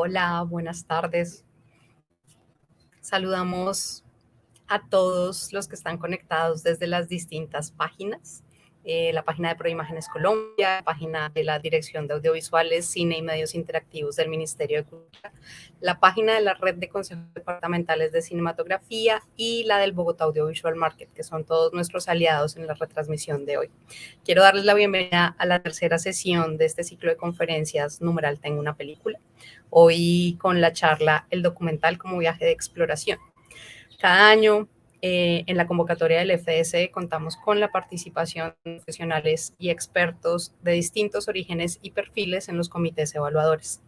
Hola, buenas tardes. Saludamos a todos los que están conectados desde las distintas páginas. La página de Proimágenes Colombia, la página de la Dirección de Audiovisuales, Cine y Medios Interactivos del Ministerio de Cultura, la página de la Red de Consejos Departamentales de Cinematografía y la del Bogotá Audiovisual Market, que son todos nuestros aliados en la retransmisión de hoy. Quiero darles la bienvenida a la tercera sesión de este ciclo de conferencias numeral Tengo una película, hoy con la charla El documental como viaje de exploración. Cada año en la convocatoria del FDC contamos con la participación de profesionales y expertos de distintos orígenes y perfiles en los comités evaluadores.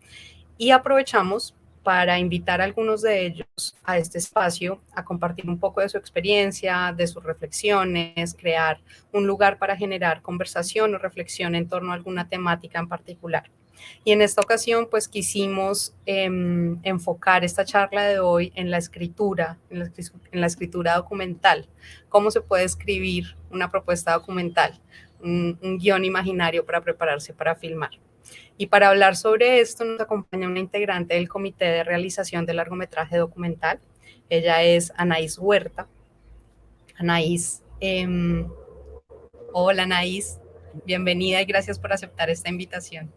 Y aprovechamos para invitar a algunos de ellos a este espacio a compartir un poco de su experiencia, de sus reflexiones, crear un lugar para generar conversación o reflexión en torno a alguna temática en particular. Y en esta ocasión, pues quisimos enfocar esta charla de hoy en la escritura, en la escritura documental. ¿Cómo se puede escribir una propuesta documental, un guión imaginario para prepararse para filmar? Y para hablar sobre esto nos acompaña una integrante del Comité de Realización de Largometraje Documental. Ella es Anaís Huerta. Anaís, hola Anaís, bienvenida y gracias por aceptar esta invitación.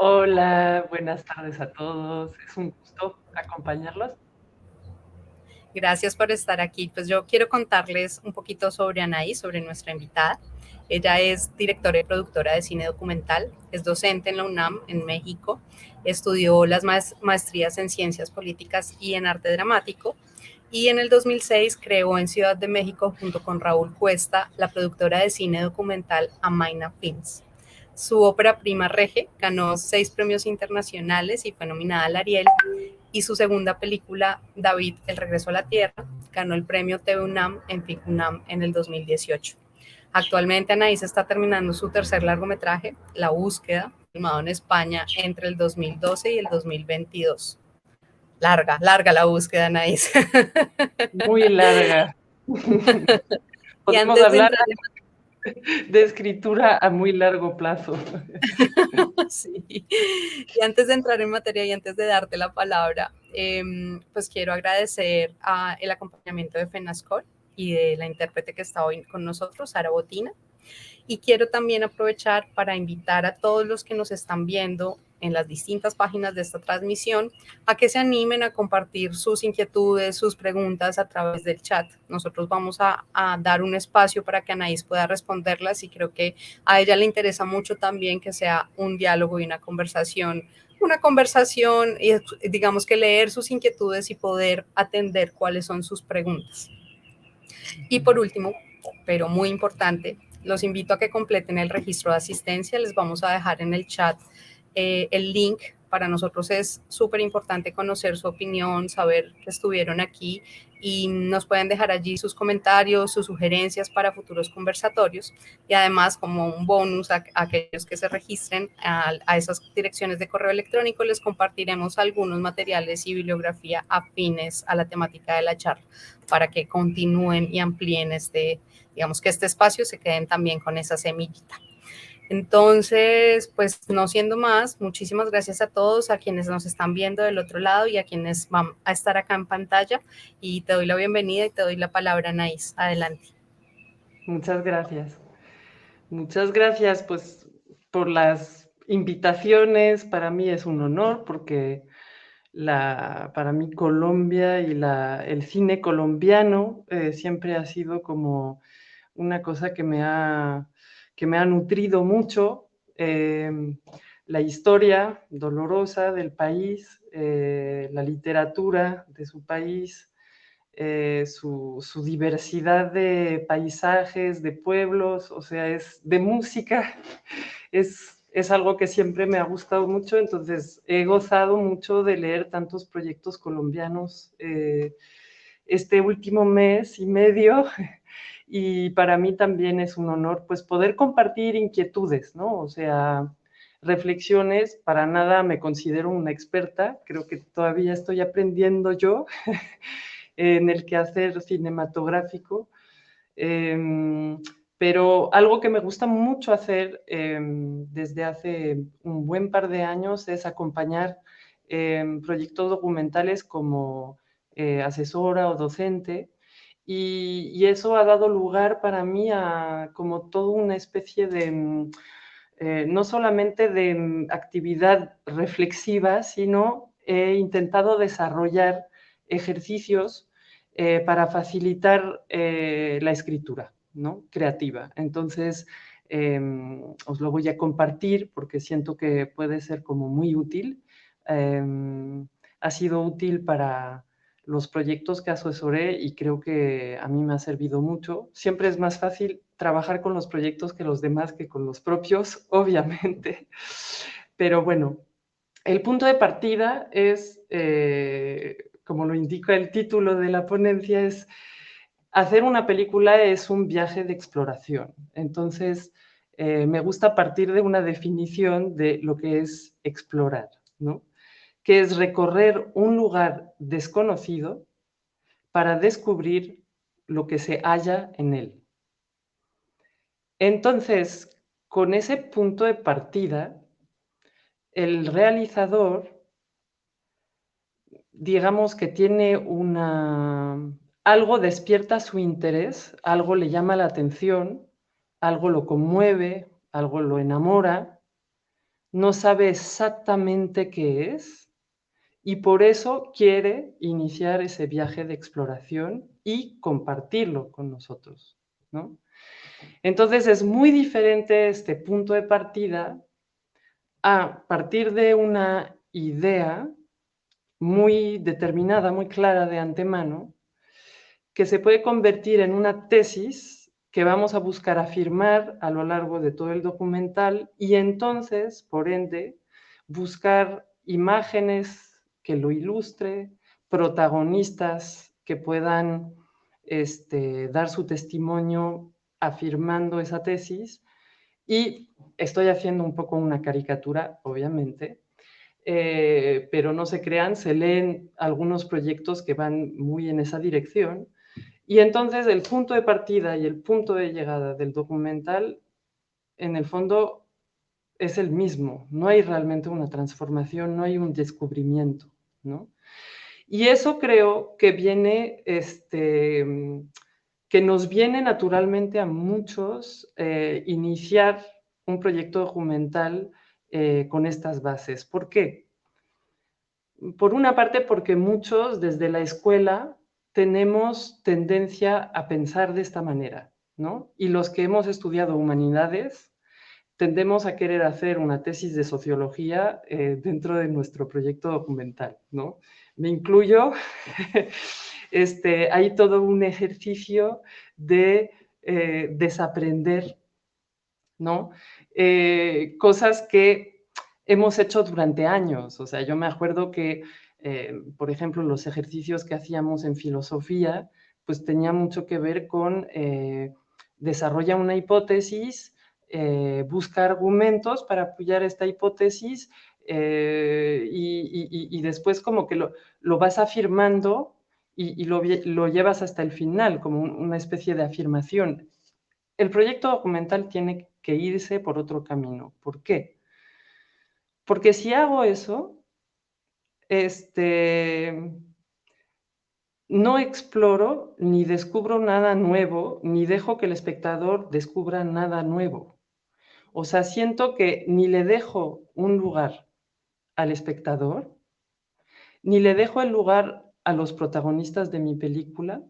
Hola, buenas tardes a todos. Es un gusto acompañarlos. Gracias por estar aquí. Pues yo quiero contarles un poquito sobre Anaís, sobre nuestra invitada. Ella es directora y productora de cine documental, es docente en la UNAM, en México, estudió las maestrías en ciencias políticas y en arte dramático, y en el 2006 creó en Ciudad de México, junto con Raúl Cuesta, la productora de cine documental Amaina Films. Su ópera prima Rege ganó 6 premios internacionales y fue nominada al Ariel, y su segunda película, David, El regreso a la Tierra, ganó el premio TV UNAM en FIC UNAM en el 2018. Actualmente Anaís está terminando su tercer largometraje, La Búsqueda, filmado en España entre el 2012 y el 2022. Larga, larga la búsqueda, Anaís. Muy larga. Y Podemos antes de hablar entrar de escritura a muy largo plazo. sí. Y antes de entrar en materia y antes de darte la palabra, pues quiero agradecer el acompañamiento de FENASCOL y de la intérprete que está hoy con nosotros, Sara Botina. Y quiero también aprovechar para invitar a todos los que nos están viendo en las distintas páginas de esta transmisión a que se animen a compartir sus inquietudes, sus preguntas a través del chat. Nosotros vamos a dar un espacio para que Anaís pueda responderlas, y creo que a ella le interesa mucho también que sea un diálogo y una conversación y digamos que leer sus inquietudes y poder atender cuáles son sus preguntas. Y por último, pero muy importante, los invito a que completen el registro de asistencia. Les vamos a dejar en el chat el link. Para nosotros es súper importante conocer su opinión, saber que estuvieron aquí, y nos pueden dejar allí sus comentarios, sus sugerencias para futuros conversatorios. Y además, como un bonus a aquellos que se registren a esas direcciones de correo electrónico, les compartiremos algunos materiales y bibliografía afines a la temática de la charla, para que continúen y amplíen digamos que este espacio se queden también con esa semillita. Entonces, pues no siendo más, muchísimas gracias a todos, a quienes nos están viendo del otro lado y a quienes van a estar acá en pantalla, y te doy la bienvenida y te doy la palabra, Anaís. Adelante. Muchas gracias. Muchas gracias, pues, por las invitaciones. Para mí es un honor porque para mí Colombia y el cine colombiano siempre ha sido como una cosa que me ha nutrido mucho. La historia dolorosa del país, la literatura de su país, su diversidad de paisajes, de pueblos, o sea, es de música, es algo que siempre me ha gustado mucho. Entonces he gozado mucho de leer tantos proyectos colombianos este último mes y medio, y para mí también es un honor pues poder compartir inquietudes, ¿no? O sea, reflexiones. Para nada me considero una experta, creo que todavía estoy aprendiendo yo en el quehacer cinematográfico, pero algo que me gusta mucho hacer desde hace un buen par de años es acompañar proyectos documentales como asesora o docente, y eso ha dado lugar para mí a como toda una especie de, no solamente de actividad reflexiva, sino he intentado desarrollar ejercicios para facilitar la escritura, ¿no? Creativa. Entonces, os lo voy a compartir porque siento que puede ser como muy útil. Ha sido útil para los proyectos que asesoré y creo que a mí me ha servido mucho. Siempre es más fácil trabajar con los proyectos que los demás que con los propios, obviamente. Pero bueno, el punto de partida es, como lo indica el título de la ponencia, es hacer una película es un viaje de exploración. Entonces, me gusta partir de una definición de lo que es explorar, ¿no? Que es recorrer un lugar desconocido para descubrir lo que se halla en él. Entonces, con ese punto de partida, el realizador, digamos que tiene algo despierta su interés, algo le llama la atención, algo lo conmueve, algo lo enamora, no sabe exactamente qué es y por eso quiere iniciar ese viaje de exploración y compartirlo con nosotros, ¿no? Entonces es muy diferente este punto de partida a partir de una idea muy determinada, muy clara de antemano, que se puede convertir en una tesis que vamos a buscar afirmar a lo largo de todo el documental y entonces, por ende, buscar imágenes que lo ilustre, protagonistas que puedan dar su testimonio afirmando esa tesis y estoy haciendo un poco una caricatura, obviamente, pero no se crean, se leen algunos proyectos que van muy en esa dirección. Y entonces el punto de partida y el punto de llegada del documental, en el fondo, es el mismo. No hay realmente una transformación, no hay un descubrimiento, ¿no? Y eso creo que viene, que nos viene naturalmente a muchos iniciar un proyecto documental con estas bases. ¿Por qué? Por una parte, porque muchos desde la escuela tenemos tendencia a pensar de esta manera, ¿no? Y los que hemos estudiado humanidades tendemos a querer hacer una tesis de sociología dentro de nuestro proyecto documental, ¿no? Me incluyo, hay todo un ejercicio de desaprender, ¿no? Cosas que hemos hecho durante años. O sea, yo me acuerdo que, por ejemplo, los ejercicios que hacíamos en filosofía, pues tenía mucho que ver con desarrolla una hipótesis, busca argumentos para apoyar esta hipótesis y después como que lo vas afirmando y lo llevas hasta el final, como una especie de afirmación. El proyecto documental tiene que irse por otro camino. ¿Por qué? Porque si hago eso, este, no exploro ni descubro nada nuevo, ni dejo que el espectador descubra nada nuevo. O sea, siento que ni le dejo un lugar al espectador, ni le dejo el lugar a los protagonistas de mi película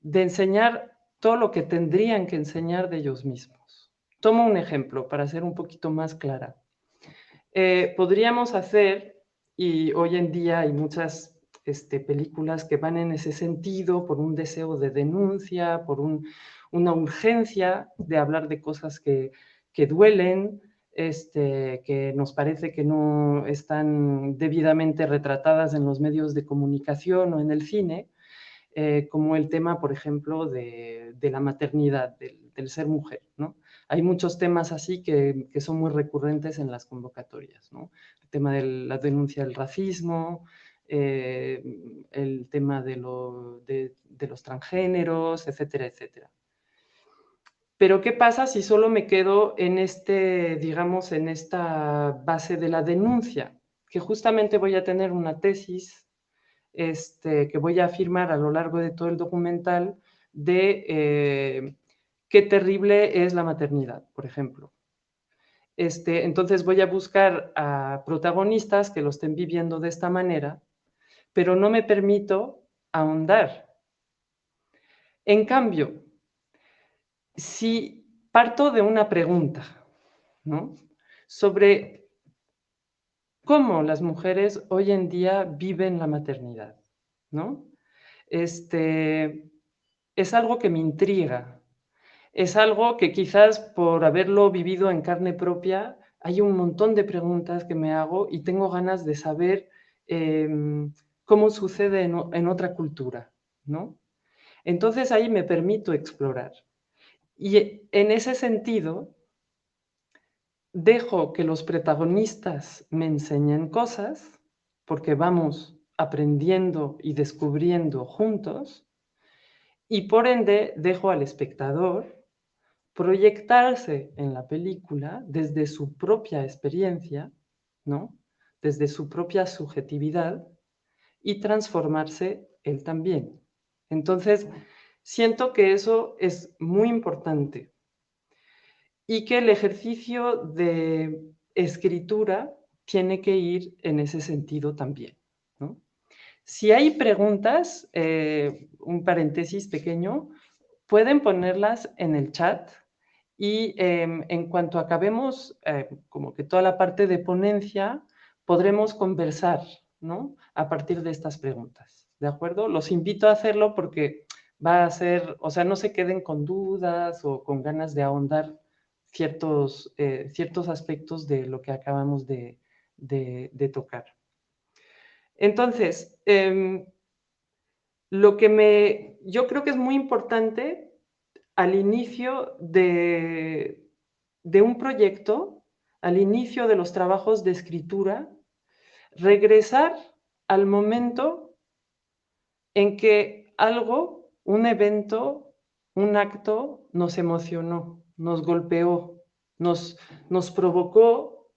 de enseñar todo lo que tendrían que enseñar de ellos mismos. Tomo un ejemplo para ser un poquito más clara. Podríamos hacer, y hoy en día hay muchas películas que van en ese sentido, por un deseo de denuncia, por una urgencia de hablar de cosas que duelen, que nos parece que no están debidamente retratadas en los medios de comunicación o en el cine, como el tema, por ejemplo, de la maternidad, del ser mujer, ¿no? Hay muchos temas así que son muy recurrentes en las convocatorias, ¿no? El tema de la denuncia del racismo, el tema de los transgéneros, etcétera, etcétera. Pero, ¿qué pasa si solo me quedo en digamos, en esta base de la denuncia? que justamente voy a tener una tesis que voy a afirmar a lo largo de todo el documental de qué terrible es la maternidad, por ejemplo. Entonces voy a buscar a protagonistas que lo estén viviendo de esta manera, pero no me permito ahondar. En cambio, si parto de una pregunta, ¿no? Sobre cómo las mujeres hoy en día viven la maternidad, ¿no? Es algo que me intriga, es algo que quizás por haberlo vivido en carne propia, hay un montón de preguntas que me hago y tengo ganas de saber cómo sucede en otra cultura, ¿no? Entonces ahí me permito explorar. Y en ese sentido, dejo que los protagonistas me enseñen cosas, porque vamos aprendiendo y descubriendo juntos, y por ende dejo al espectador proyectarse en la película desde su propia experiencia, ¿no? Desde su propia subjetividad y transformarse él también. Entonces, siento que eso es muy importante y que el ejercicio de escritura tiene que ir en ese sentido también, ¿no? Si hay preguntas, un paréntesis pequeño, pueden ponerlas en el chat y en cuanto acabemos como que toda la parte de ponencia, podremos conversar, ¿no? A partir de estas preguntas, ¿de acuerdo? Los invito a hacerlo porque va a ser, o sea, no se queden con dudas o con ganas de ahondar ciertos aspectos de lo que acabamos de tocar. Entonces, yo creo que es muy importante al inicio de un proyecto, al inicio de los trabajos de escritura, regresar al momento en que algo, un evento, un acto nos emocionó, nos golpeó, nos provocó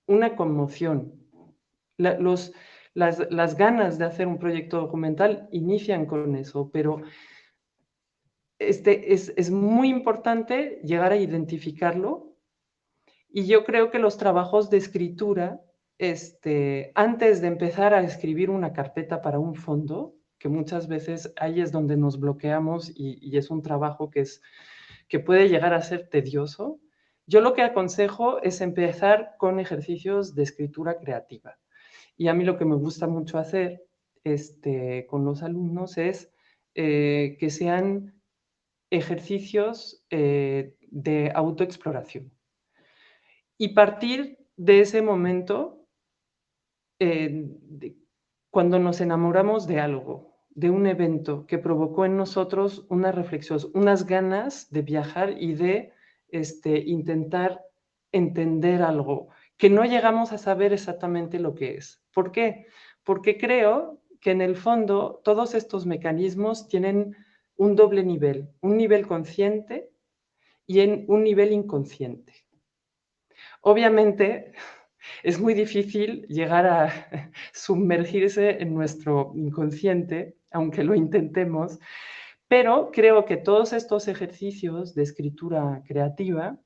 una conmoción. La- los, las ganas de hacer un proyecto documental inician con eso, pero es muy importante llegar a identificarlo y yo creo que los trabajos de escritura, antes de empezar a escribir una carpeta para un fondo, que muchas veces ahí es donde nos bloqueamos y es un trabajo que puede llegar a ser tedioso, yo lo que aconsejo es empezar con ejercicios de escritura creativa. Y a mí lo que me gusta mucho hacer con los alumnos es que sean ejercicios de autoexploración. Y partir de ese momento, cuando nos enamoramos de algo, de un evento que provocó en nosotros una reflexión, unas ganas de viajar y de intentar entender algo, que no llegamos a saber exactamente lo que es. ¿Por qué? Porque creo que en el fondo todos estos mecanismos tienen un doble nivel, un nivel consciente y en un nivel inconsciente. Obviamente, es muy difícil llegar a sumergirse en nuestro inconsciente, aunque lo intentemos, pero creo que todos estos ejercicios de escritura creativa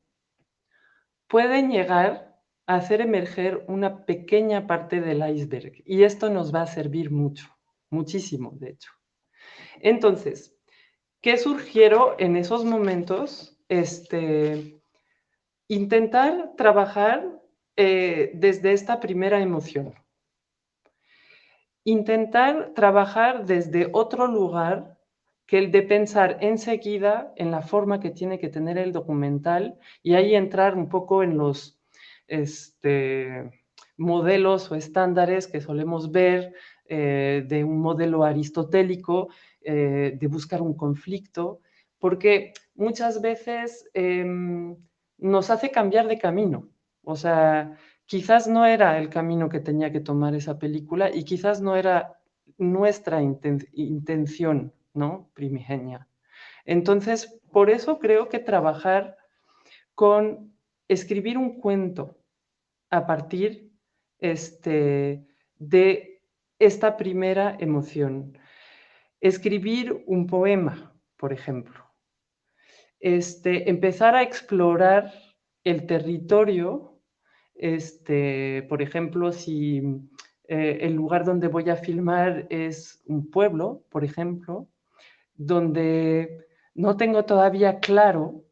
pueden llegar a hacer emerger una pequeña parte del iceberg y esto nos va a servir mucho, muchísimo, de hecho. Entonces, ¿qué sugiero en esos momentos? Intentar trabajar desde esta primera emoción. Intentar trabajar desde otro lugar que el de pensar enseguida en la forma que tiene que tener el documental y ahí entrar un poco en los modelos o estándares que solemos ver de un modelo aristotélico, de buscar un conflicto, porque muchas veces nos hace cambiar de camino. O sea, quizás no era el camino que tenía que tomar esa película y quizás no era nuestra intención, ¿no? Primigenia. Entonces, por eso creo que trabajar con escribir un cuento a partir de esta primera emoción. Escribir un poema, por ejemplo. Empezar a explorar el territorio, por ejemplo, si el lugar donde voy a filmar es un pueblo, por ejemplo, donde no tengo todavía claro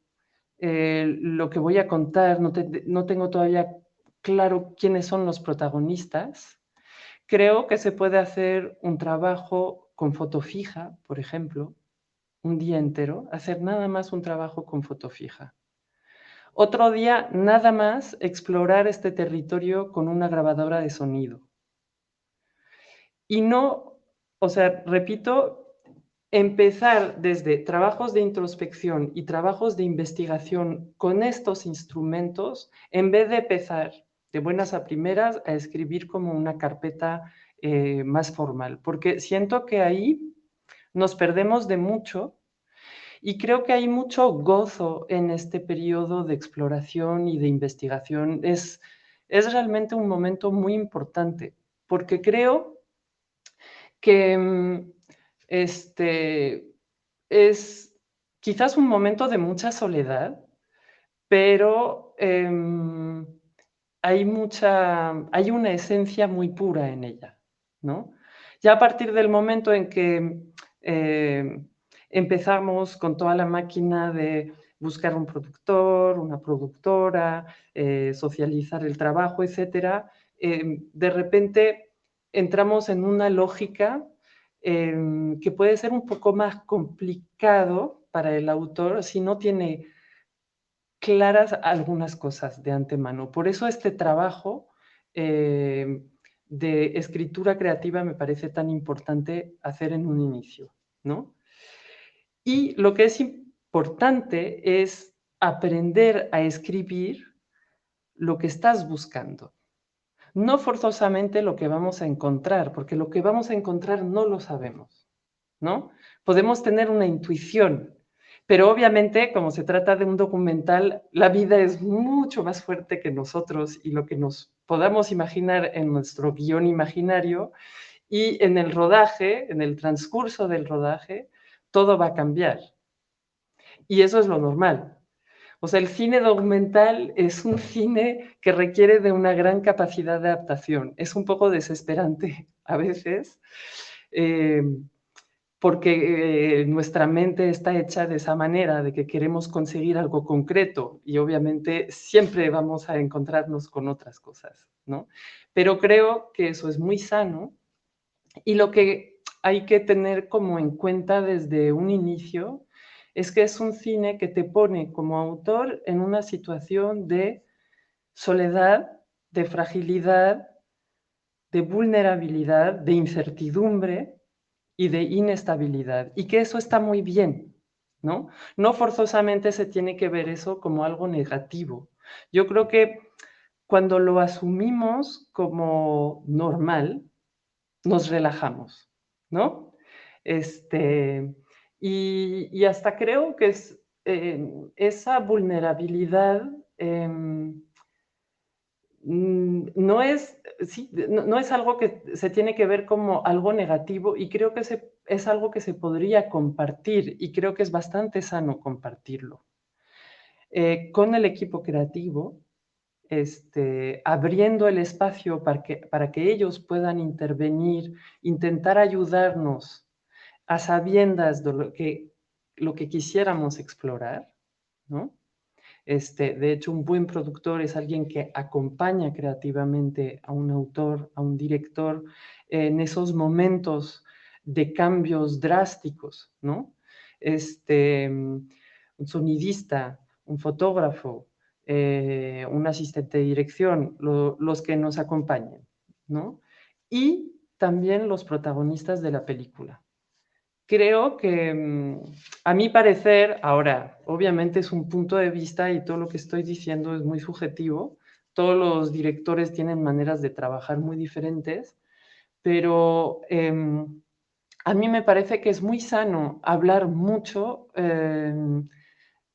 lo que voy a contar, no tengo todavía claro quiénes son los protagonistas, creo que se puede hacer un trabajo con foto fija, por ejemplo, un día entero, hacer nada más un trabajo con foto fija. Otro día, nada más explorar este territorio con una grabadora de sonido. Y no, o sea, repito, empezar desde trabajos de introspección y trabajos de investigación con estos instrumentos, en vez de empezar de buenas a primeras a escribir como una carpeta más formal, porque siento que ahí nos perdemos de mucho y creo que hay mucho gozo en este periodo de exploración y de investigación. Es realmente un momento muy importante, porque creo que es quizás un momento de mucha soledad, pero hay una esencia muy pura en ella, ¿no? Ya a partir del momento en que empezamos con toda la máquina de buscar un productor, una productora, socializar el trabajo, etcétera, de repente entramos en una lógica que puede ser un poco más complicado para el autor si no tiene claras algunas cosas de antemano. Por eso este trabajo de escritura creativa me parece tan importante hacer en un inicio, ¿no? Y lo que es importante es aprender a escribir lo que estás buscando. No forzosamente lo que vamos a encontrar, porque lo que vamos a encontrar no lo sabemos, ¿no? Podemos tener una intuición, pero obviamente, como se trata de un documental, la vida es mucho más fuerte que nosotros y lo que nos podamos imaginar en nuestro guión imaginario, y en el rodaje, en el transcurso del rodaje, todo va a cambiar. Y eso es lo normal. O sea, el cine documental es un cine que requiere de una gran capacidad de adaptación. Es un poco desesperante a veces, eh, porque nuestra mente está hecha de esa manera, de que queremos conseguir algo concreto y obviamente siempre vamos a encontrarnos con otras cosas, ¿no? Pero creo que eso es muy sano y lo que hay que tener como en cuenta desde un inicio es que es un cine que te pone como autor en una situación de soledad, de fragilidad, de vulnerabilidad, de incertidumbre y de inestabilidad. Y que eso está muy bien, ¿no? No forzosamente se tiene que ver eso como algo negativo. Yo creo que cuando lo asumimos como normal, nos relajamos, ¿no? Este, y hasta creo que esa vulnerabilidad no es, sí, no es algo que se tiene que ver como algo negativo y creo que es algo que se podría compartir y creo que es bastante sano compartirlo. Con el equipo creativo, abriendo el espacio para que ellos puedan intervenir, intentar ayudarnos a sabiendas de lo que quisiéramos explorar, ¿no? De hecho, un buen productor es alguien que acompaña creativamente a un autor, a un director, en esos momentos de cambios drásticos, ¿no? Un sonidista, un fotógrafo, un asistente de dirección, los que nos acompañen, ¿no? Y también los protagonistas de la película. Creo que, a mi parecer, ahora, obviamente es un punto de vista y todo lo que estoy diciendo es muy subjetivo. Todos los directores tienen maneras de trabajar muy diferentes, pero a mí me parece que es muy sano hablar mucho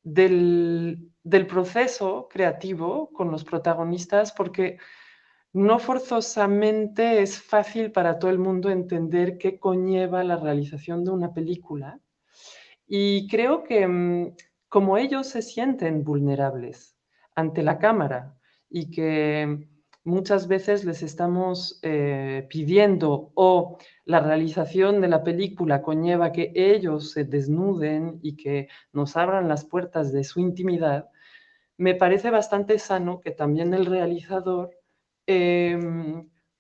del proceso creativo con los protagonistas, porque no forzosamente es fácil para todo el mundo entender qué conlleva la realización de una película. Y creo que como ellos se sienten vulnerables ante la cámara y que muchas veces les estamos pidiendo o la realización de la película conlleva que ellos se desnuden y que nos abran las puertas de su intimidad, me parece bastante sano que también el realizador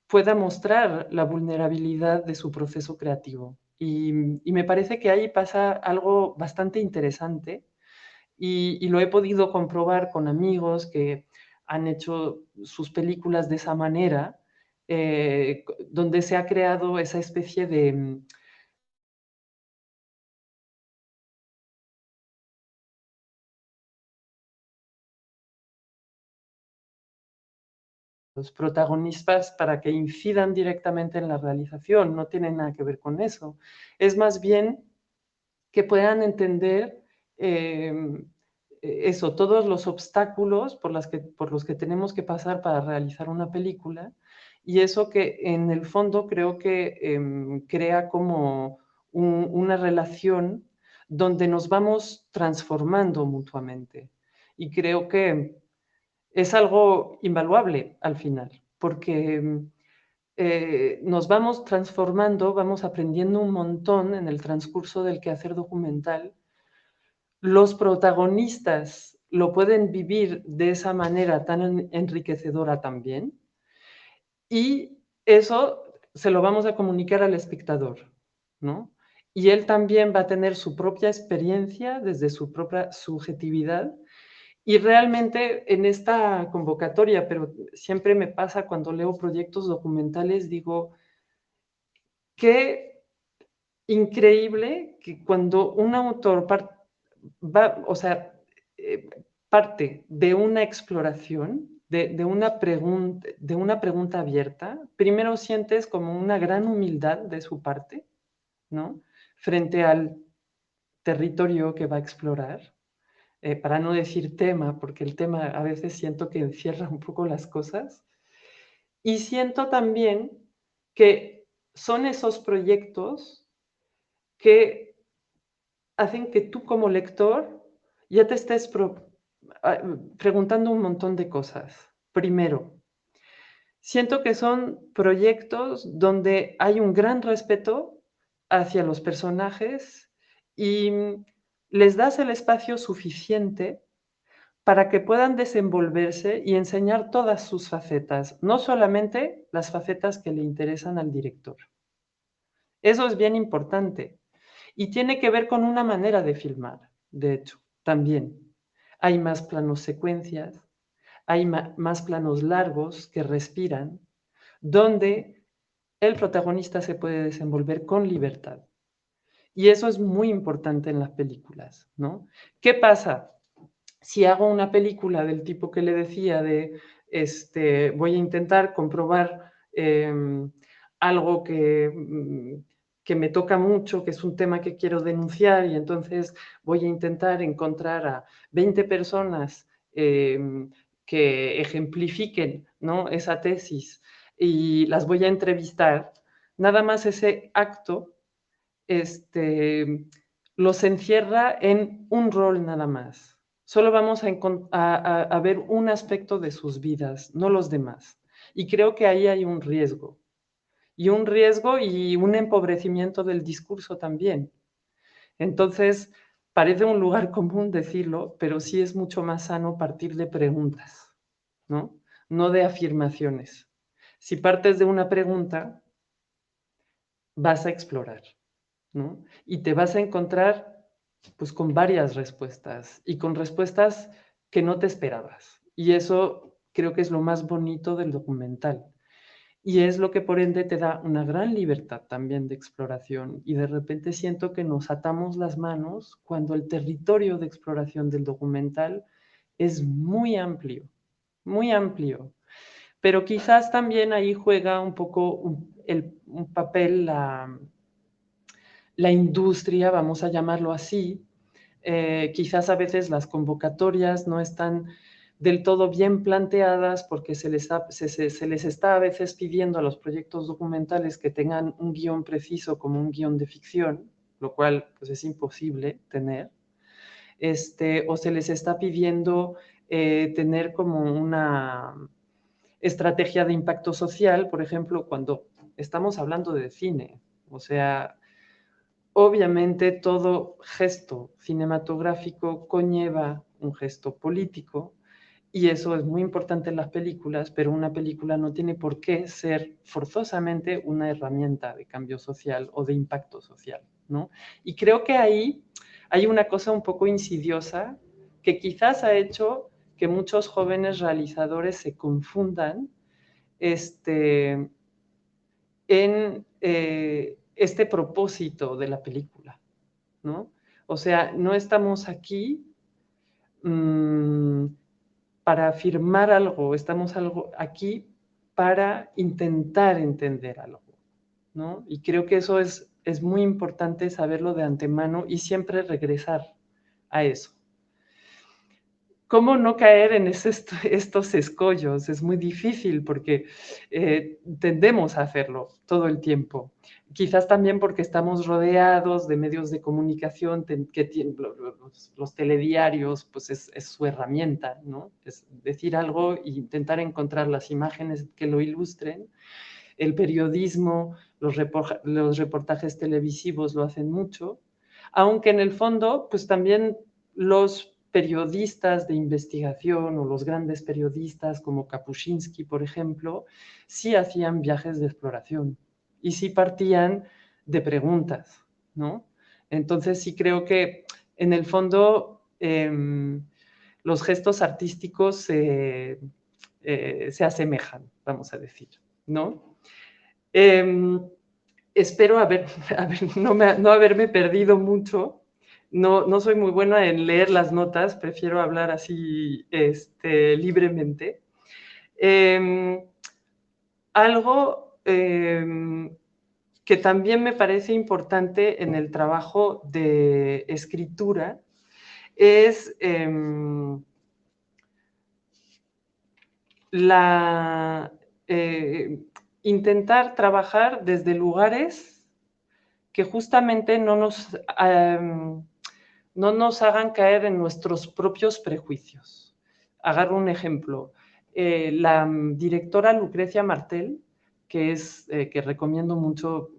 pueda mostrar la vulnerabilidad de su proceso creativo. Y me parece que ahí pasa algo bastante interesante y lo he podido comprobar con amigos que han hecho sus películas de esa manera, donde se ha creado esa especie de los protagonistas para que incidan directamente en la realización, no tiene nada que ver con eso. Es más bien que puedan entender eso, todos los obstáculos por los que tenemos que pasar para realizar una película y eso que en el fondo creo que crea como una relación donde nos vamos transformando mutuamente. Y creo que es algo invaluable al final, porque nos vamos transformando, vamos aprendiendo un montón en el transcurso del quehacer documental. Los protagonistas lo pueden vivir de esa manera tan enriquecedora también, y eso se lo vamos a comunicar al espectador, ¿no? Y él también va a tener su propia experiencia desde su propia subjetividad y realmente en esta convocatoria, pero siempre me pasa cuando leo proyectos documentales, digo, qué increíble que cuando un autor va, o sea, eh, parte de una exploración, de una pregunta abierta, primero sientes como una gran humildad de su parte, ¿no? Frente al territorio que va a explorar, para no decir tema, porque el tema a veces siento que encierra un poco las cosas. Y siento también que son esos proyectos que hacen que tú como lector ya te estés preguntando un montón de cosas. Primero, siento que son proyectos donde hay un gran respeto hacia los personajes y les das el espacio suficiente para que puedan desenvolverse y enseñar todas sus facetas, no solamente las facetas que le interesan al director. Eso es bien importante y tiene que ver con una manera de filmar, de hecho, también. Hay más planos secuencias, hay más planos largos que respiran, donde el protagonista se puede desenvolver con libertad. Y eso es muy importante en las películas, ¿no? ¿Qué pasa? Si hago una película del tipo que le decía de, voy a intentar comprobar algo que me toca mucho, que es un tema que quiero denunciar y entonces voy a intentar encontrar a 20 personas que ejemplifiquen, ¿no?, esa tesis y las voy a entrevistar, nada más ese acto este, los encierra en un rol nada más. Solo vamos a ver un aspecto de sus vidas, no los demás. Y creo que ahí hay un riesgo. Y un riesgo y un empobrecimiento del discurso también. Entonces, parece un lugar común decirlo, pero sí es mucho más sano partir de preguntas, ¿no? No de afirmaciones. Si partes de una pregunta, vas a explorar, ¿no? Y te vas a encontrar pues con varias respuestas y con respuestas que no te esperabas. Y eso creo que es lo más bonito del documental. Y es lo que por ende te da una gran libertad también de exploración. Y de repente siento que nos atamos las manos cuando el territorio de exploración del documental es muy amplio, muy amplio. Pero quizás también ahí juega un poco un papel la industria, vamos a llamarlo así. Quizás a veces las convocatorias no están del todo bien planteadas, porque se les está a veces pidiendo a los proyectos documentales que tengan un guión preciso como un guión de ficción, lo cual pues, es imposible tener, o se les está pidiendo tener como una estrategia de impacto social, por ejemplo, cuando estamos hablando de cine. O sea, obviamente todo gesto cinematográfico conlleva un gesto político y eso es muy importante en las películas, pero una película no tiene por qué ser forzosamente una herramienta de cambio social o de impacto social, ¿no? Y creo que ahí hay una cosa un poco insidiosa que quizás ha hecho que muchos jóvenes realizadores se confundan en este propósito de la película, ¿no? O sea, no estamos aquí para afirmar algo, estamos aquí para intentar entender algo, ¿no? Y creo que eso es muy importante saberlo de antemano y siempre regresar a eso. ¿Cómo no caer en estos escollos? Es muy difícil porque tendemos a hacerlo todo el tiempo. Quizás también porque estamos rodeados de medios de comunicación que tienen los telediarios, pues es su herramienta, ¿no? Es decir algo e intentar encontrar las imágenes que lo ilustren. El periodismo, los reportajes televisivos lo hacen mucho, aunque en el fondo, pues también los periodistas de investigación o los grandes periodistas como Kapuscinski, por ejemplo, sí hacían viajes de exploración y sí partían de preguntas, ¿no? Entonces sí creo que en el fondo los gestos artísticos se asemejan, vamos a decir, ¿no? Espero no haberme perdido mucho. No soy muy buena en leer las notas, prefiero hablar así libremente. Algo que también me parece importante en el trabajo de escritura es intentar trabajar desde lugares que justamente no nos hagan caer en nuestros propios prejuicios. Agarro un ejemplo. La directora Lucrecia Martel, que recomiendo mucho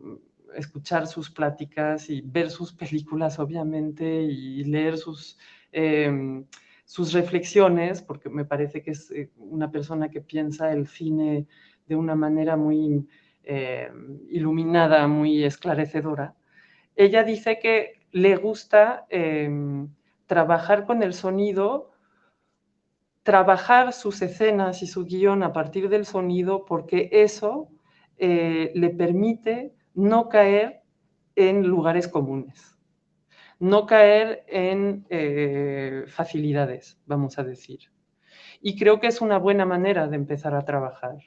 escuchar sus pláticas y ver sus películas, obviamente, y leer sus reflexiones, porque me parece que es una persona que piensa el cine de una manera muy iluminada, muy esclarecedora. Ella dice que le gusta trabajar con el sonido, trabajar sus escenas y su guión a partir del sonido, porque eso le permite no caer en lugares comunes, no caer en facilidades, vamos a decir. Y creo que es una buena manera de empezar a trabajar,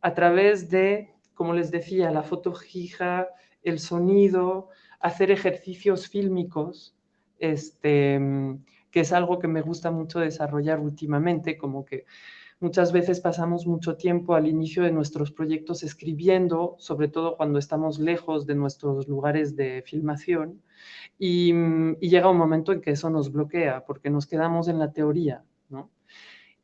a través de, como les decía, la foto fija, el sonido, hacer ejercicios fílmicos, que es algo que me gusta mucho desarrollar últimamente, como que muchas veces pasamos mucho tiempo al inicio de nuestros proyectos escribiendo, sobre todo cuando estamos lejos de nuestros lugares de filmación, y llega un momento en que eso nos bloquea, porque nos quedamos en la teoría, ¿no?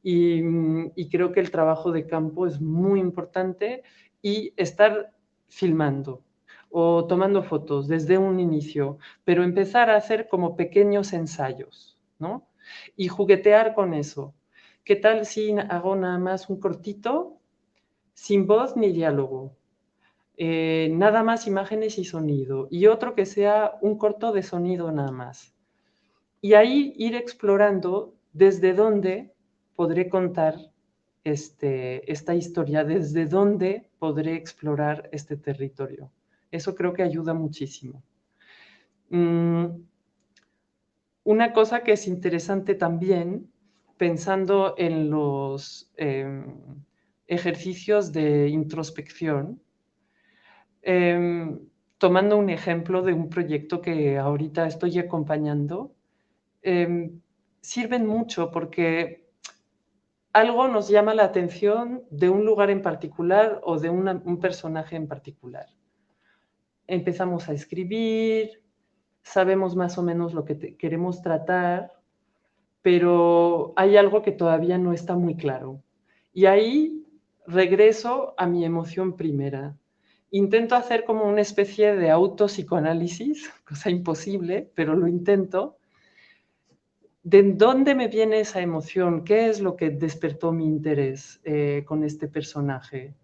Y creo que el trabajo de campo es muy importante y estar filmando o tomando fotos desde un inicio, pero empezar a hacer como pequeños ensayos, ¿no? Y juguetear con eso. ¿Qué tal si hago nada más un cortito, sin voz ni diálogo? Nada más imágenes y sonido. Y otro que sea un corto de sonido nada más. Y ahí ir explorando desde dónde podré contar esta historia, desde dónde podré explorar este territorio. Eso creo que ayuda muchísimo. Una cosa que es interesante también, pensando en los ejercicios de introspección, tomando un ejemplo de un proyecto que ahorita estoy acompañando, sirven mucho porque algo nos llama la atención de un lugar en particular o de un personaje en particular. Empezamos a escribir, sabemos más o menos lo que queremos tratar, pero hay algo que todavía no está muy claro. Y ahí regreso a mi emoción primera. Intento hacer como una especie de autopsicoanálisis, cosa imposible, pero lo intento. ¿De dónde me viene esa emoción? ¿Qué es lo que despertó mi interés con este personaje?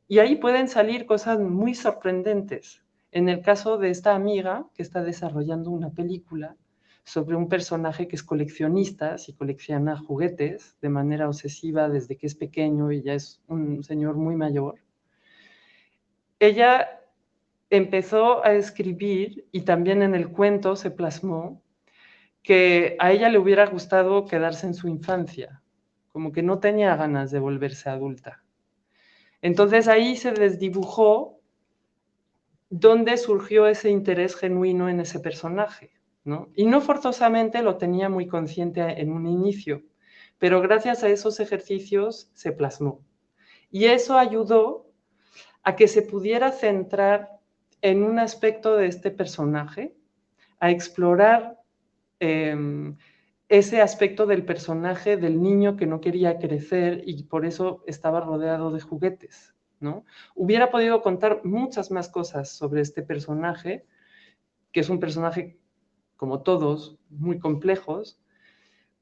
Y ahí pueden salir cosas muy sorprendentes. En el caso de esta amiga que está desarrollando una película sobre un personaje que es coleccionista y colecciona juguetes de manera obsesiva desde que es pequeño y ya es un señor muy mayor. Ella empezó a escribir y también en el cuento se plasmó que a ella le hubiera gustado quedarse en su infancia, como que no tenía ganas de volverse adulta. Entonces ahí se desdibujó dónde surgió ese interés genuino en ese personaje, ¿no? Y no forzosamente lo tenía muy consciente en un inicio, pero gracias a esos ejercicios se plasmó. Y eso ayudó a que se pudiera centrar en un aspecto de este personaje, a explorar ese aspecto del personaje del niño que no quería crecer y por eso estaba rodeado de juguetes, ¿no? Hubiera podido contar muchas más cosas sobre este personaje, que es un personaje, como todos, muy complejos,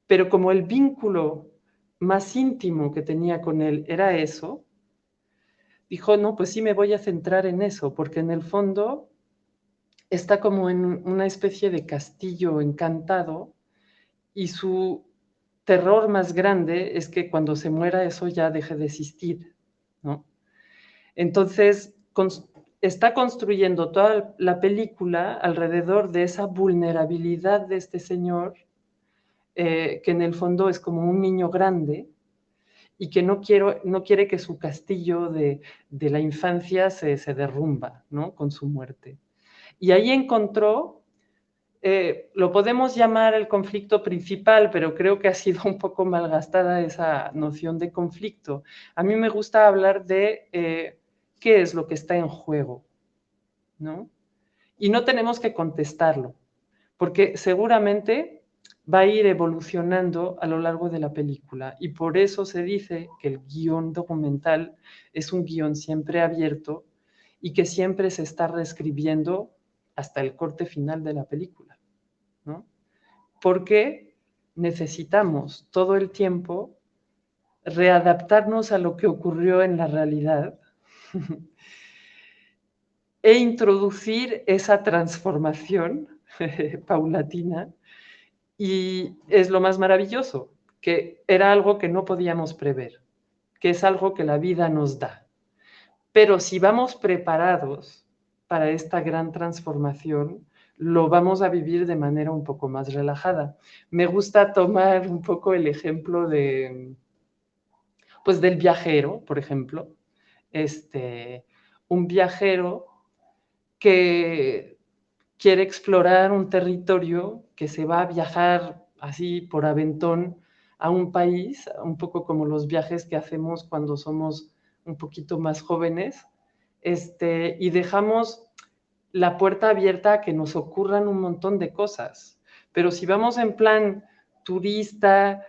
pero como el vínculo más íntimo que tenía con él era eso, dijo, no, pues sí me voy a centrar en eso, porque en el fondo está como en una especie de castillo encantado y su terror más grande es que cuando se muera eso ya deje de existir, ¿no? Entonces, está construyendo toda la película alrededor de esa vulnerabilidad de este señor, que en el fondo es como un niño grande y que no quiere que su castillo de la infancia se derrumba, ¿no? Con su muerte. Y ahí encontró, lo podemos llamar el conflicto principal, pero creo que ha sido un poco malgastada esa noción de conflicto. A mí me gusta hablar de qué es lo que está en juego, ¿no? Y no tenemos que contestarlo, porque seguramente va a ir evolucionando a lo largo de la película. Y por eso se dice que el guión documental es un guión siempre abierto y que siempre se está reescribiendo hasta el corte final de la película, ¿no? Porque necesitamos todo el tiempo readaptarnos a lo que ocurrió en la realidad e introducir esa transformación paulatina. Y es lo más maravilloso, que era algo que no podíamos prever, que es algo que la vida nos da. Pero si vamos preparados para esta gran transformación, lo vamos a vivir de manera un poco más relajada. Me gusta tomar un poco el ejemplo pues del viajero, por ejemplo. Un viajero que quiere explorar un territorio, que se va a viajar así por aventón a un país, un poco como los viajes que hacemos cuando somos un poquito más jóvenes, y dejamos la puerta abierta a que nos ocurran un montón de cosas. Pero si vamos en plan turista,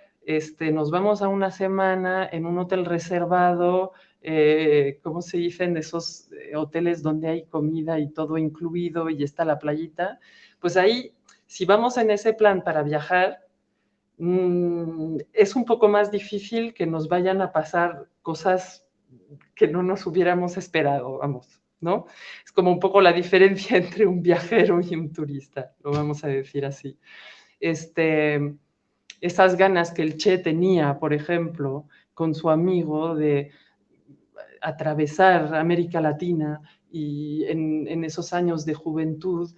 nos vamos a una semana en un hotel reservado, ¿cómo se dicen? Esos hoteles donde hay comida y todo incluido y está la playita, pues ahí, si vamos en ese plan para viajar, es un poco más difícil que nos vayan a pasar cosas que no nos hubiéramos esperado, vamos, ¿no? Es como un poco la diferencia entre un viajero y un turista, lo vamos a decir así. Esas ganas que el Che tenía, por ejemplo, con su amigo de atravesar América Latina y en esos años de juventud,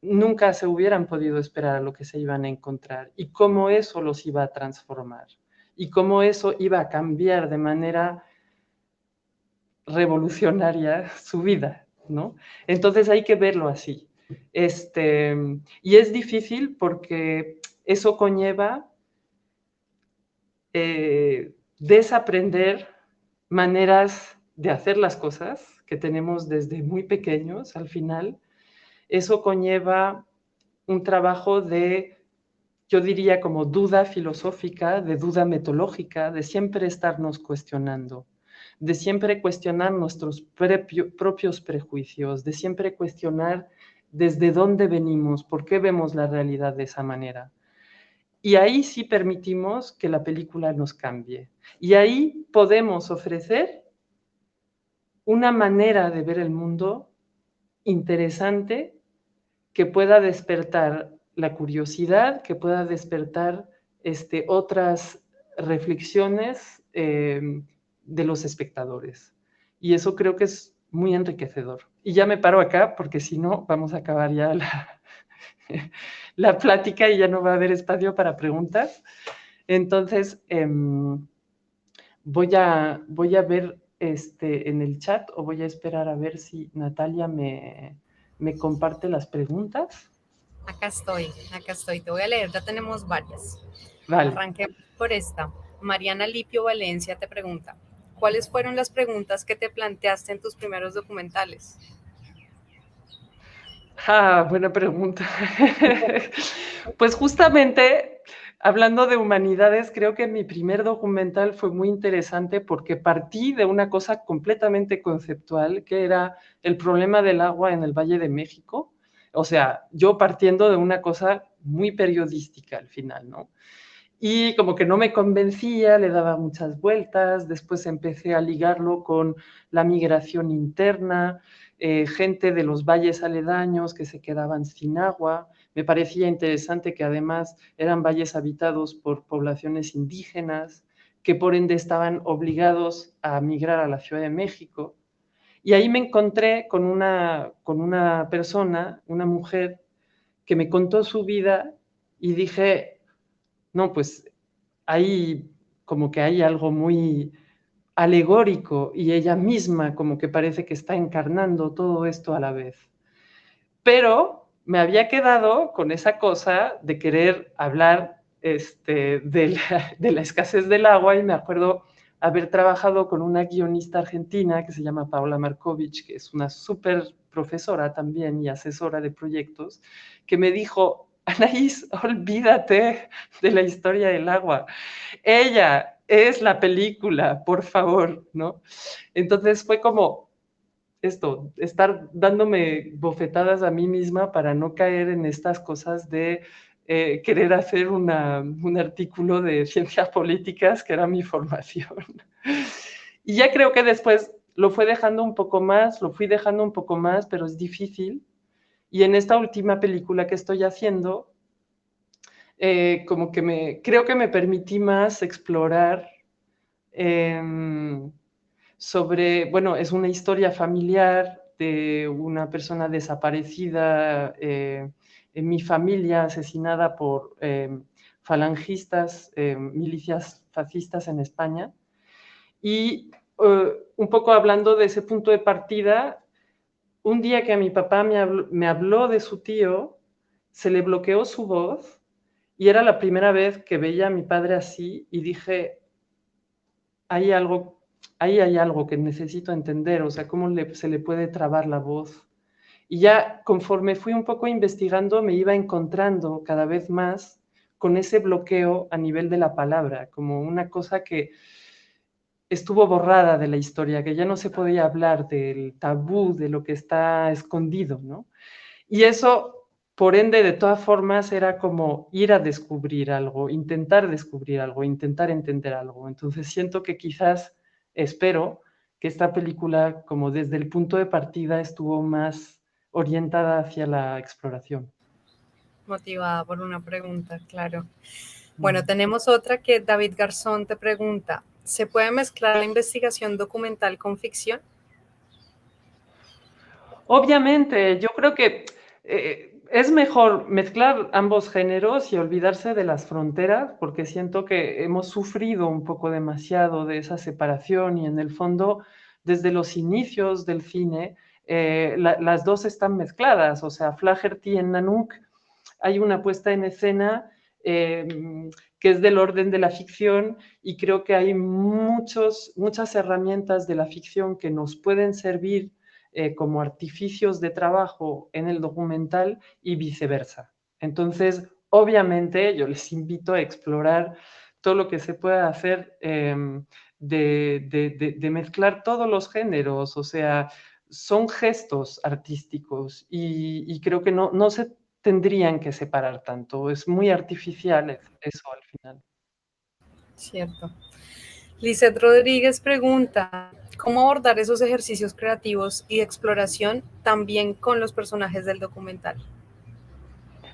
nunca se hubieran podido esperar a lo que se iban a encontrar y cómo eso los iba a transformar y cómo eso iba a cambiar de manera revolucionaria su vida, ¿no? Entonces hay que verlo así. Y es difícil porque eso conlleva desaprender maneras de hacer las cosas que tenemos desde muy pequeños al final. Eso conlleva un trabajo de, yo diría, como duda filosófica, de duda metodológica, de siempre estarnos cuestionando, de siempre cuestionar nuestros propios prejuicios, de siempre cuestionar desde dónde venimos, por qué vemos la realidad de esa manera. Y ahí sí permitimos que la película nos cambie. Y ahí podemos ofrecer una manera de ver el mundo interesante que pueda despertar la curiosidad, que pueda despertar otras reflexiones de los espectadores. Y eso creo que es muy enriquecedor. Y ya me paro acá porque si no vamos a acabar ya la plática y ya no va a haber espacio para preguntas. Entonces, voy a ver en el chat o voy a esperar a ver si Natalia me comparte las preguntas. Acá estoy, te voy a leer, ya tenemos varias. Vale. Arranquemos por esta. Mariana Lipio Valencia te pregunta, ¿cuáles fueron las preguntas que te planteaste en tus primeros documentales? Buena pregunta. Pues justamente, hablando de humanidades, creo que mi primer documental fue muy interesante porque partí de una cosa completamente conceptual, que era el problema del agua en el Valle de México. O sea, yo partiendo de una cosa muy periodística al final, ¿no? Y como que no me convencía, le daba muchas vueltas, después empecé a ligarlo con la migración interna, gente de los valles aledaños que se quedaban sin agua. Me parecía interesante que además eran valles habitados por poblaciones indígenas, que por ende estaban obligados a migrar a la Ciudad de México. Y ahí me encontré con una persona, una mujer, que me contó su vida y dije, no, pues hay como que hay algo muy alegórico y ella misma como que parece que está encarnando todo esto a la vez. Pero me había quedado con esa cosa de querer hablar de la escasez del agua y me acuerdo haber trabajado con una guionista argentina que se llama Paola Markovich, que es una súper profesora también y asesora de proyectos, que me dijo, Anaís, olvídate de la historia del agua. Ella es la película, por favor, ¿no? Entonces fue como esto, estar dándome bofetadas a mí misma para no caer en estas cosas de querer hacer un artículo de ciencias políticas, que era mi formación. Y ya creo que después lo fui dejando un poco más, pero es difícil. Y en esta última película que estoy haciendo, como que creo que me permití más explorar sobre, bueno, es una historia familiar de una persona desaparecida en mi familia, asesinada por falangistas, milicias fascistas en España. Y un poco hablando de ese punto de partida, un día que a mi papá me habló de su tío, se le bloqueó su voz y era la primera vez que veía a mi padre así y dije, hay algo, ahí hay algo que necesito entender, o sea, cómo se le puede trabar la voz. Y ya conforme fui un poco investigando, me iba encontrando cada vez más con ese bloqueo a nivel de la palabra, como una cosa que estuvo borrada de la historia, que ya no se podía hablar del tabú, de lo que está escondido, ¿no? Y eso, por ende, de todas formas, era como ir a descubrir algo, intentar entender algo. Entonces siento que quizás, espero, que esta película, como desde el punto de partida, estuvo más orientada hacia la exploración. Motivada por una pregunta, claro. Bueno, tenemos otra que David Garzón te pregunta, ¿se puede mezclar la investigación documental con ficción? Obviamente, yo creo que es mejor mezclar ambos géneros y olvidarse de las fronteras, porque siento que hemos sufrido un poco demasiado de esa separación y en el fondo, desde los inicios del cine, las dos están mezcladas. O sea, Flaherty en Nanook hay una puesta en escena que es del orden de la ficción, y creo que hay muchas herramientas de la ficción que nos pueden servir como artificios de trabajo en el documental y viceversa. Entonces, obviamente, yo les invito a explorar todo lo que se pueda hacer de mezclar todos los géneros, o sea, son gestos artísticos y creo que no se tendrían que separar tanto, es muy artificial eso al final. Cierto. Lizeth Rodríguez pregunta, ¿cómo abordar esos ejercicios creativos y de exploración también con los personajes del documental?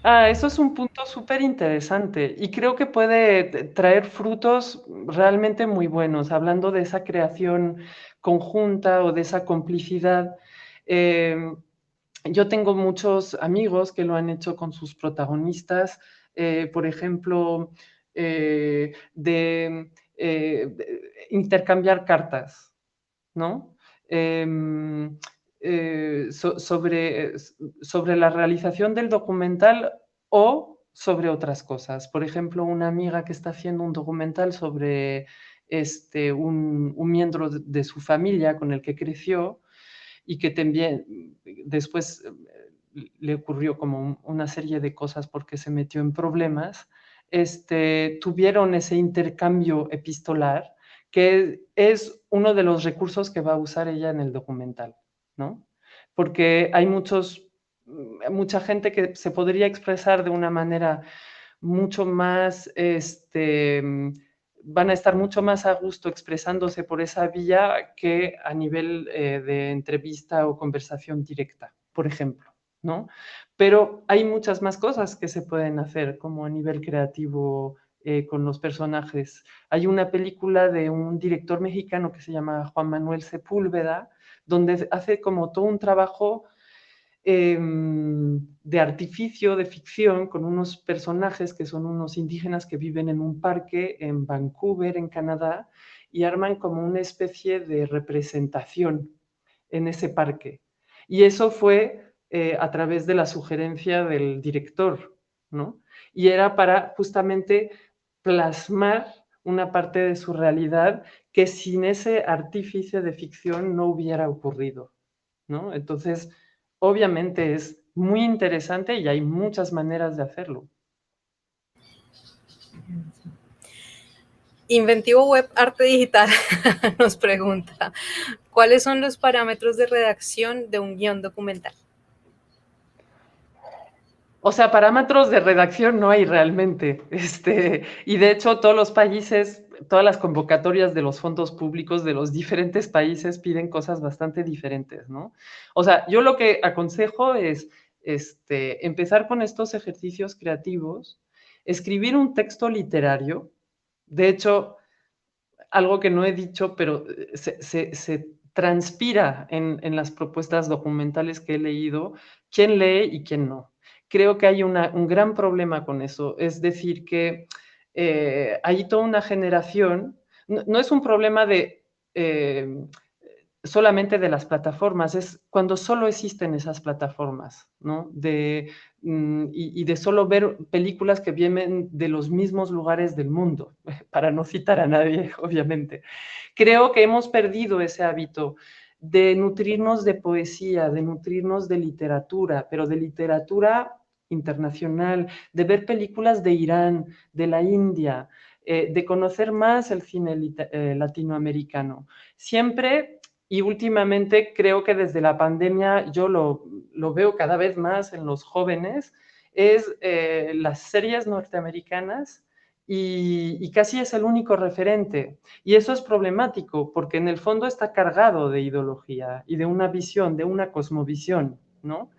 Eso es un punto súper interesante y creo que puede traer frutos realmente muy buenos, hablando de esa creación conjunta o de esa complicidad. Em, yo tengo muchos amigos que lo han hecho con sus protagonistas, por ejemplo, de intercambiar cartas, ¿no? Em, sobre la realización del documental o sobre otras cosas. Por ejemplo, una amiga que está haciendo un documental sobre un miembro de su familia con el que creció y que también después le ocurrió como una serie de cosas porque se metió en problemas, tuvieron ese intercambio epistolar que es uno de los recursos que va a usar ella en el documental, ¿no? Porque hay mucha gente que se podría expresar de una manera mucho más, van a estar mucho más a gusto expresándose por esa vía que a nivel de entrevista o conversación directa, por ejemplo, ¿no? Pero hay muchas más cosas que se pueden hacer como a nivel creativo con los personajes. Hay una película de un director mexicano que se llama Juan Manuel Sepúlveda, donde hace como todo un trabajo de artificio, de ficción, con unos personajes que son unos indígenas que viven en un parque en Vancouver, en Canadá, y arman como una especie de representación en ese parque. Y eso fue a través de la sugerencia del director, ¿no? Y era para justamente plasmar una parte de su realidad que sin ese artífice de ficción no hubiera ocurrido, ¿no? Entonces, obviamente es muy interesante y hay muchas maneras de hacerlo. Inventivo Web Arte Digital nos pregunta, ¿cuáles son los parámetros de redacción de un guión documental? O sea, parámetros de redacción no hay realmente. Y de hecho, todos los países, todas las convocatorias de los fondos públicos de los diferentes países piden cosas bastante diferentes, ¿no? O sea, yo lo que aconsejo es empezar con estos ejercicios creativos, escribir un texto literario. De hecho, algo que no he dicho, pero se transpira en las propuestas documentales que he leído, quién lee y quién no. Creo que hay un gran problema con eso, es decir, que hay toda una generación, no es un problema de solamente de las plataformas, es cuando solo existen esas plataformas, ¿no? Y de solo ver películas que vienen de los mismos lugares del mundo, para no citar a nadie, obviamente. Creo que hemos perdido ese hábito de nutrirnos de poesía, de nutrirnos de literatura, pero de literatura internacional, de ver películas de Irán, de la India, de conocer más el cine latinoamericano. Siempre y últimamente creo que desde la pandemia yo lo veo cada vez más en los jóvenes, es las series norteamericanas y casi es el único referente. Y eso es problemático porque en el fondo está cargado de ideología y de una visión, de una cosmovisión, ¿no?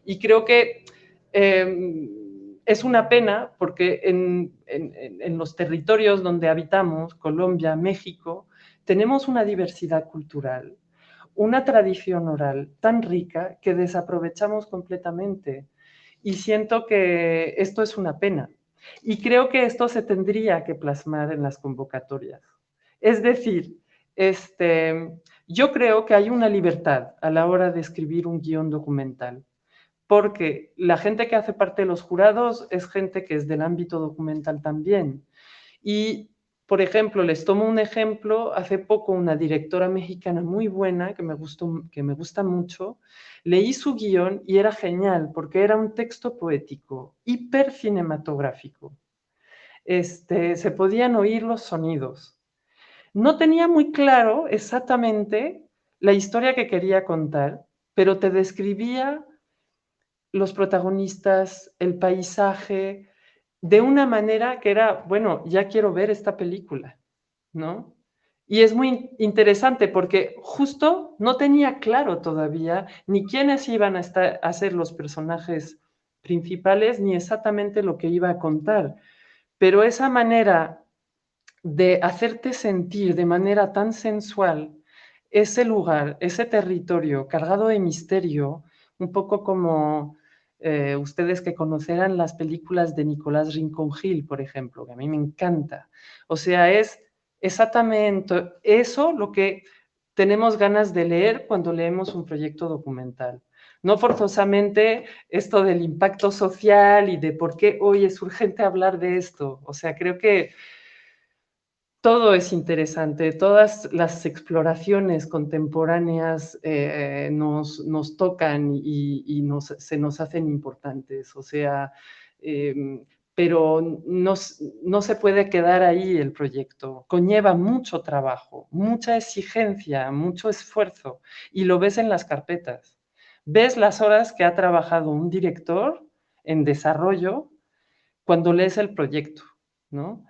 Y creo que es una pena porque en los territorios donde habitamos, Colombia, México, tenemos una diversidad cultural, una tradición oral tan rica que desaprovechamos completamente. Y siento que esto es una pena. Y creo que esto se tendría que plasmar en las convocatorias. Es decir, yo creo que hay una libertad a la hora de escribir un guión documental porque la gente que hace parte de los jurados es gente que es del ámbito documental también. Y, por ejemplo, les tomo un ejemplo, hace poco una directora mexicana muy buena, que me gusta mucho, leí su guión y era genial, porque era un texto poético, hiper cinematográfico. Se podían oír los sonidos. No tenía muy claro exactamente la historia que quería contar, pero te describía los protagonistas, el paisaje, de una manera que era, bueno, ya quiero ver esta película, ¿no? Y es muy interesante porque justo no tenía claro todavía ni quiénes iban a ser los personajes principales, ni exactamente lo que iba a contar. Pero esa manera de hacerte sentir de manera tan sensual ese lugar, ese territorio cargado de misterio, un poco como ustedes que conocerán las películas de Nicolás Rincón Gil, por ejemplo, que a mí me encanta. O sea, es exactamente eso lo que tenemos ganas de leer cuando leemos un proyecto documental. No forzosamente esto del impacto social y de por qué hoy es urgente hablar de esto. O sea, creo que todo es interesante, todas las exploraciones contemporáneas nos tocan y se nos hacen importantes, o sea, pero no se puede quedar ahí el proyecto, conlleva mucho trabajo, mucha exigencia, mucho esfuerzo, y lo ves en las carpetas. Ves las horas que ha trabajado un director en desarrollo cuando lees el proyecto, ¿no?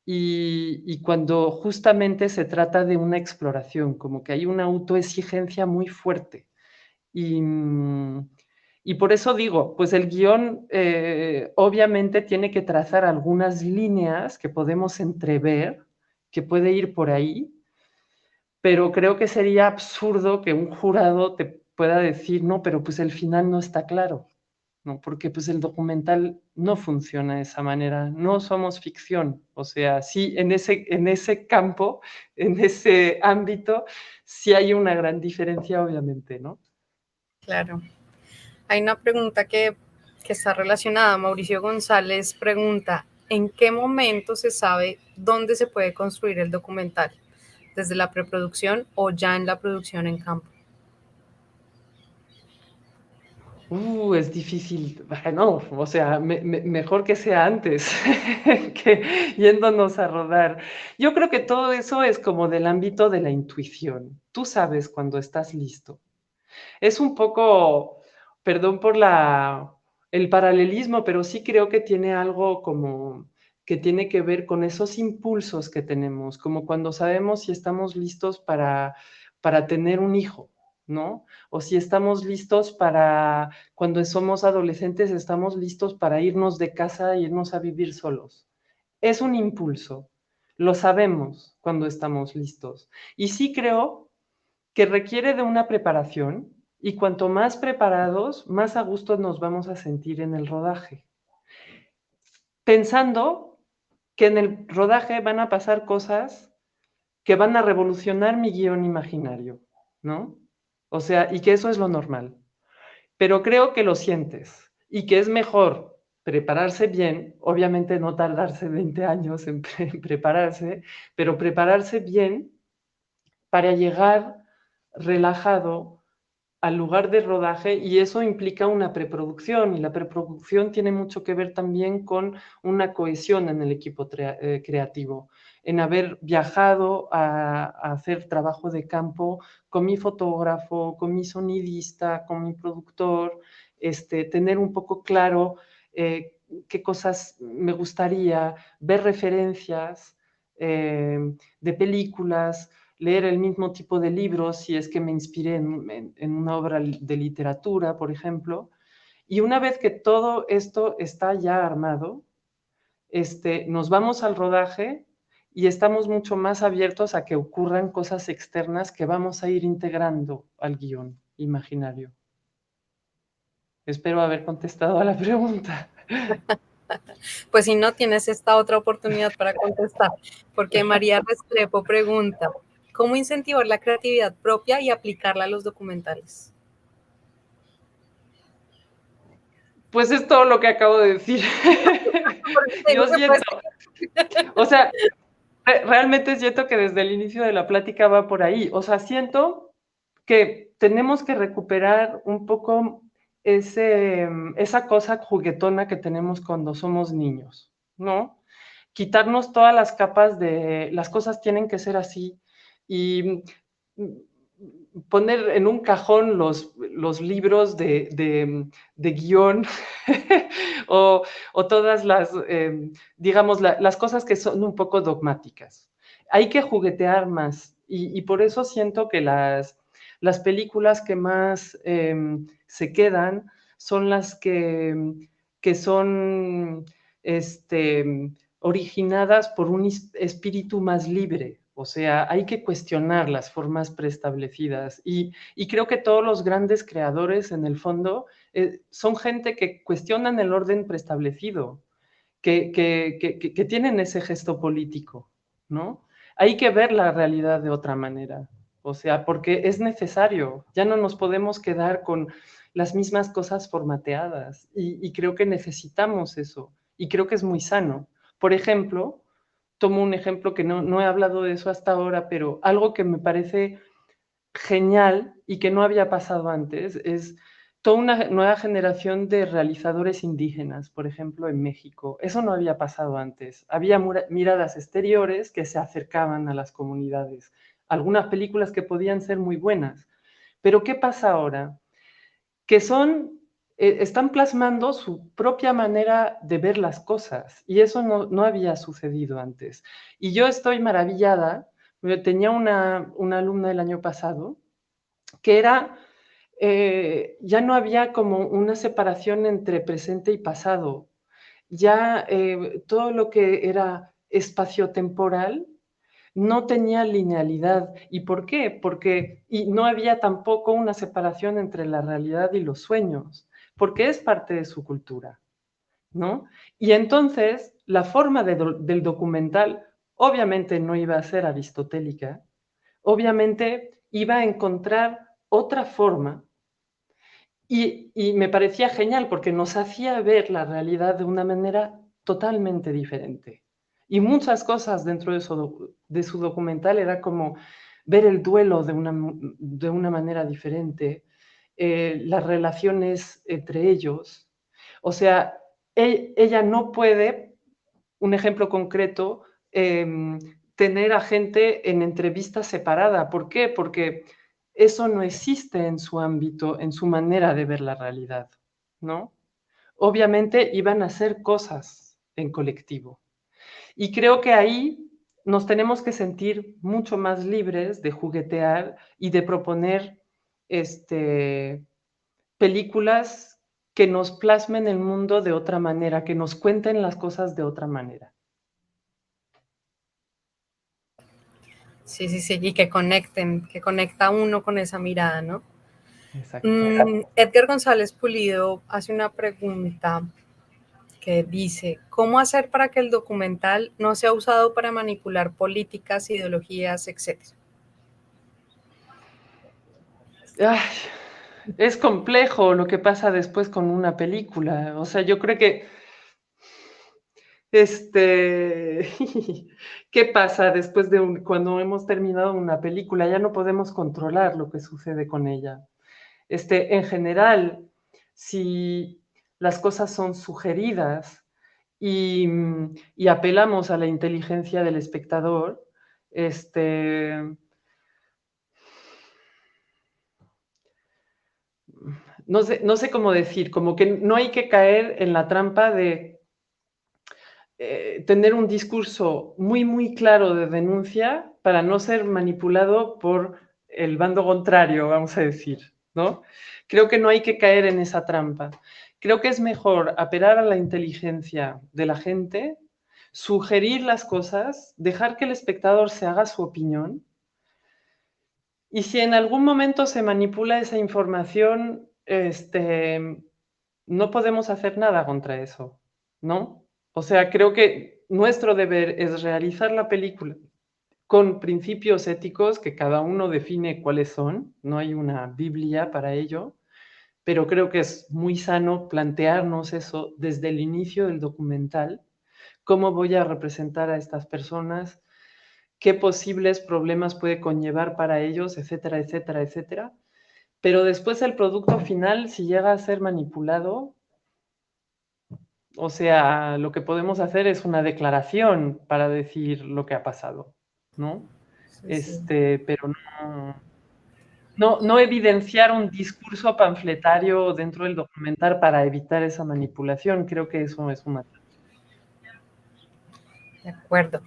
Y cuando justamente se trata de una exploración, como que hay una autoexigencia muy fuerte. Y, y por eso digo, pues el guión obviamente tiene que trazar algunas líneas que podemos entrever, que puede ir por ahí, pero creo que sería absurdo que un jurado te pueda decir, no, pero pues el final no está claro. ¿No? Porque pues el documental no funciona de esa manera, no somos ficción, o sea, sí, en ese campo, en ese ámbito, sí hay una gran diferencia, obviamente, ¿no? Claro. Hay una pregunta que está relacionada. Mauricio González pregunta, ¿en qué momento se sabe dónde se puede construir el documental? ¿Desde la preproducción o ya en la producción en campo? Es difícil, no, o sea, mejor que sea antes, que yéndonos a rodar. Yo creo que todo eso es como del ámbito de la intuición. Tú sabes cuando estás listo. Es un poco, perdón por el paralelismo, pero sí creo que tiene algo como que tiene que ver con esos impulsos que tenemos, como cuando sabemos si estamos listos para tener un hijo, ¿no? O si estamos listos cuando somos adolescentes, estamos listos para irnos de casa e irnos a vivir solos. Es un impulso, lo sabemos cuando estamos listos. Y sí creo que requiere de una preparación y cuanto más preparados, más a gusto nos vamos a sentir en el rodaje. Pensando que en el rodaje van a pasar cosas que van a revolucionar mi guión imaginario, ¿no? O sea, y que eso es lo normal. Pero creo que lo sientes y que es mejor prepararse bien, obviamente no tardarse 20 años en prepararse, pero prepararse bien para llegar relajado al lugar de rodaje y eso implica una preproducción y la preproducción tiene mucho que ver también con una cohesión en el equipo creativo, en haber viajado a hacer trabajo de campo con mi fotógrafo, con mi sonidista, con mi productor, tener un poco claro qué cosas me gustaría, ver referencias de películas, leer el mismo tipo de libros si es que me inspiré en una obra de literatura, por ejemplo. Y una vez que todo esto está ya armado, nos vamos al rodaje y estamos mucho más abiertos a que ocurran cosas externas que vamos a ir integrando al guión imaginario. Espero haber contestado a la pregunta. Pues si no, tienes esta otra oportunidad para contestar, porque María Restrepo pregunta, ¿cómo incentivar la creatividad propia y aplicarla a los documentales? Pues es todo lo que acabo de decir. Yo siento, o sea, realmente siento que desde el inicio de la plática va por ahí. O sea, siento que tenemos que recuperar un poco esa cosa juguetona que tenemos cuando somos niños, ¿no? Quitarnos todas las capas de las cosas tienen que ser así y poner en un cajón los libros de guión o todas las, digamos, las cosas que son un poco dogmáticas. Hay que juguetear más y por eso siento que las películas que más se quedan son las que son originadas por un espíritu más libre. O sea, hay que cuestionar las formas preestablecidas y creo que todos los grandes creadores, en el fondo, son gente que cuestionan el orden preestablecido, que tienen ese gesto político, ¿no? Hay que ver la realidad de otra manera, o sea, porque es necesario, ya no nos podemos quedar con las mismas cosas formateadas y creo que necesitamos eso y creo que es muy sano. Por ejemplo, tomo un ejemplo que no he hablado de eso hasta ahora, pero algo que me parece genial y que no había pasado antes es toda una nueva generación de realizadores indígenas, por ejemplo, en México. Eso no había pasado antes. Había miradas exteriores que se acercaban a las comunidades. Algunas películas que podían ser muy buenas. Pero ¿qué pasa ahora? Que están plasmando su propia manera de ver las cosas y eso no había sucedido antes. Y yo estoy maravillada, tenía una alumna el año pasado que era, ya no había como una separación entre presente y pasado, ya todo lo que era espacio-temporal no tenía linealidad. ¿Y por qué? Porque y no había tampoco una separación entre la realidad y los sueños, porque es parte de su cultura, ¿no? Y entonces la forma del documental obviamente no iba a ser aristotélica, obviamente iba a encontrar otra forma y me parecía genial porque nos hacía ver la realidad de una manera totalmente diferente. Y muchas cosas dentro de su documental era como ver el duelo de una manera diferente, las relaciones entre ellos. O sea, ella no puede, un ejemplo concreto, tener a gente en entrevista separada. ¿Por qué? Porque eso no existe en su ámbito, en su manera de ver la realidad, ¿no? Obviamente iban a hacer cosas en colectivo. Y creo que ahí nos tenemos que sentir mucho más libres de juguetear y de proponer películas que nos plasmen el mundo de otra manera, que nos cuenten las cosas de otra manera. Sí, sí, sí, y que conecten, que conecta uno con esa mirada, ¿no? Exacto. Edgar González Pulido hace una pregunta que dice, ¿cómo hacer para que el documental no sea usado para manipular políticas, ideologías, etcétera? Ay, es complejo lo que pasa después con una película. O sea, yo creo que ¿qué pasa después cuando hemos terminado una película? Ya no podemos controlar lo que sucede con ella. En general, si las cosas son sugeridas y, y apelamos a la inteligencia del espectador, no sé cómo decir, como que no hay que caer en la trampa de tener un discurso muy claro de denuncia para no ser manipulado por el bando contrario, vamos a decir, ¿no? Creo que no hay que caer en esa trampa. Creo que es mejor apelar a la inteligencia de la gente, sugerir las cosas, dejar que el espectador se haga su opinión. Y si en algún momento se manipula esa información, no podemos hacer nada contra eso, ¿no? O sea, creo que nuestro deber es realizar la película con principios éticos que cada uno define cuáles son, no hay una Biblia para ello, pero creo que es muy sano plantearnos eso desde el inicio del documental. ¿Cómo voy a representar a estas personas? ¿Qué posibles problemas puede conllevar para ellos? Etcétera, etcétera, etcétera. Pero después el producto final, si llega a ser manipulado, o sea, lo que podemos hacer es una declaración para decir lo que ha pasado, ¿no? Sí, sí. Pero no evidenciar un discurso panfletario dentro del documental para evitar esa manipulación. Creo que eso es una... De acuerdo.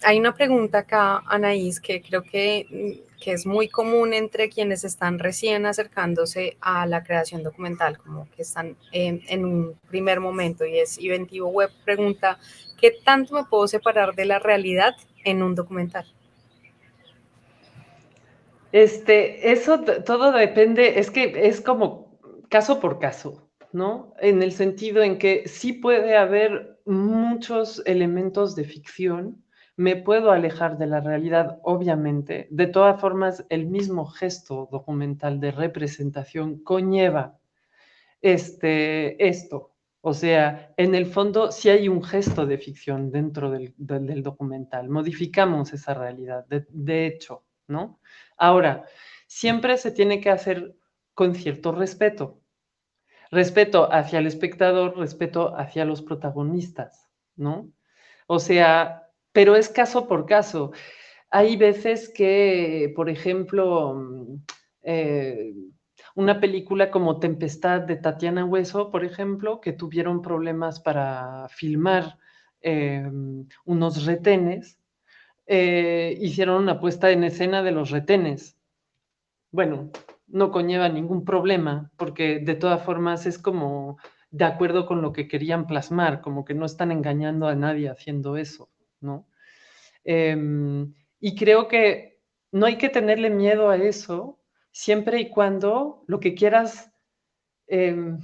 Hay una pregunta acá, Anaís, que creo que es muy común entre quienes están recién acercándose a la creación documental, como que están en un primer momento, y es Inventivo Web pregunta, ¿qué tanto me puedo separar de la realidad en un documental? Eso todo depende, es que es como caso por caso, ¿no? En el sentido en que sí puede haber muchos elementos de ficción, me puedo alejar de la realidad, obviamente. De todas formas, el mismo gesto documental de representación conlleva esto. O sea, en el fondo sí hay un gesto de ficción dentro del documental. Modificamos esa realidad, de hecho, ¿no? Ahora, siempre se tiene que hacer con cierto respeto. Respeto hacia el espectador, respeto hacia los protagonistas, ¿no? O sea, pero es caso por caso. Hay veces que, por ejemplo, eh, una película como Tempestad de Tatiana Hueso, por ejemplo, que tuvieron problemas para filmar unos retenes, hicieron una puesta en escena de los retenes. Bueno, no conlleva ningún problema, porque de todas formas es como de acuerdo con lo que querían plasmar, como que no están engañando a nadie haciendo eso, ¿no? Y creo que no hay que tenerle miedo a eso, siempre y cuando lo que quieras, em,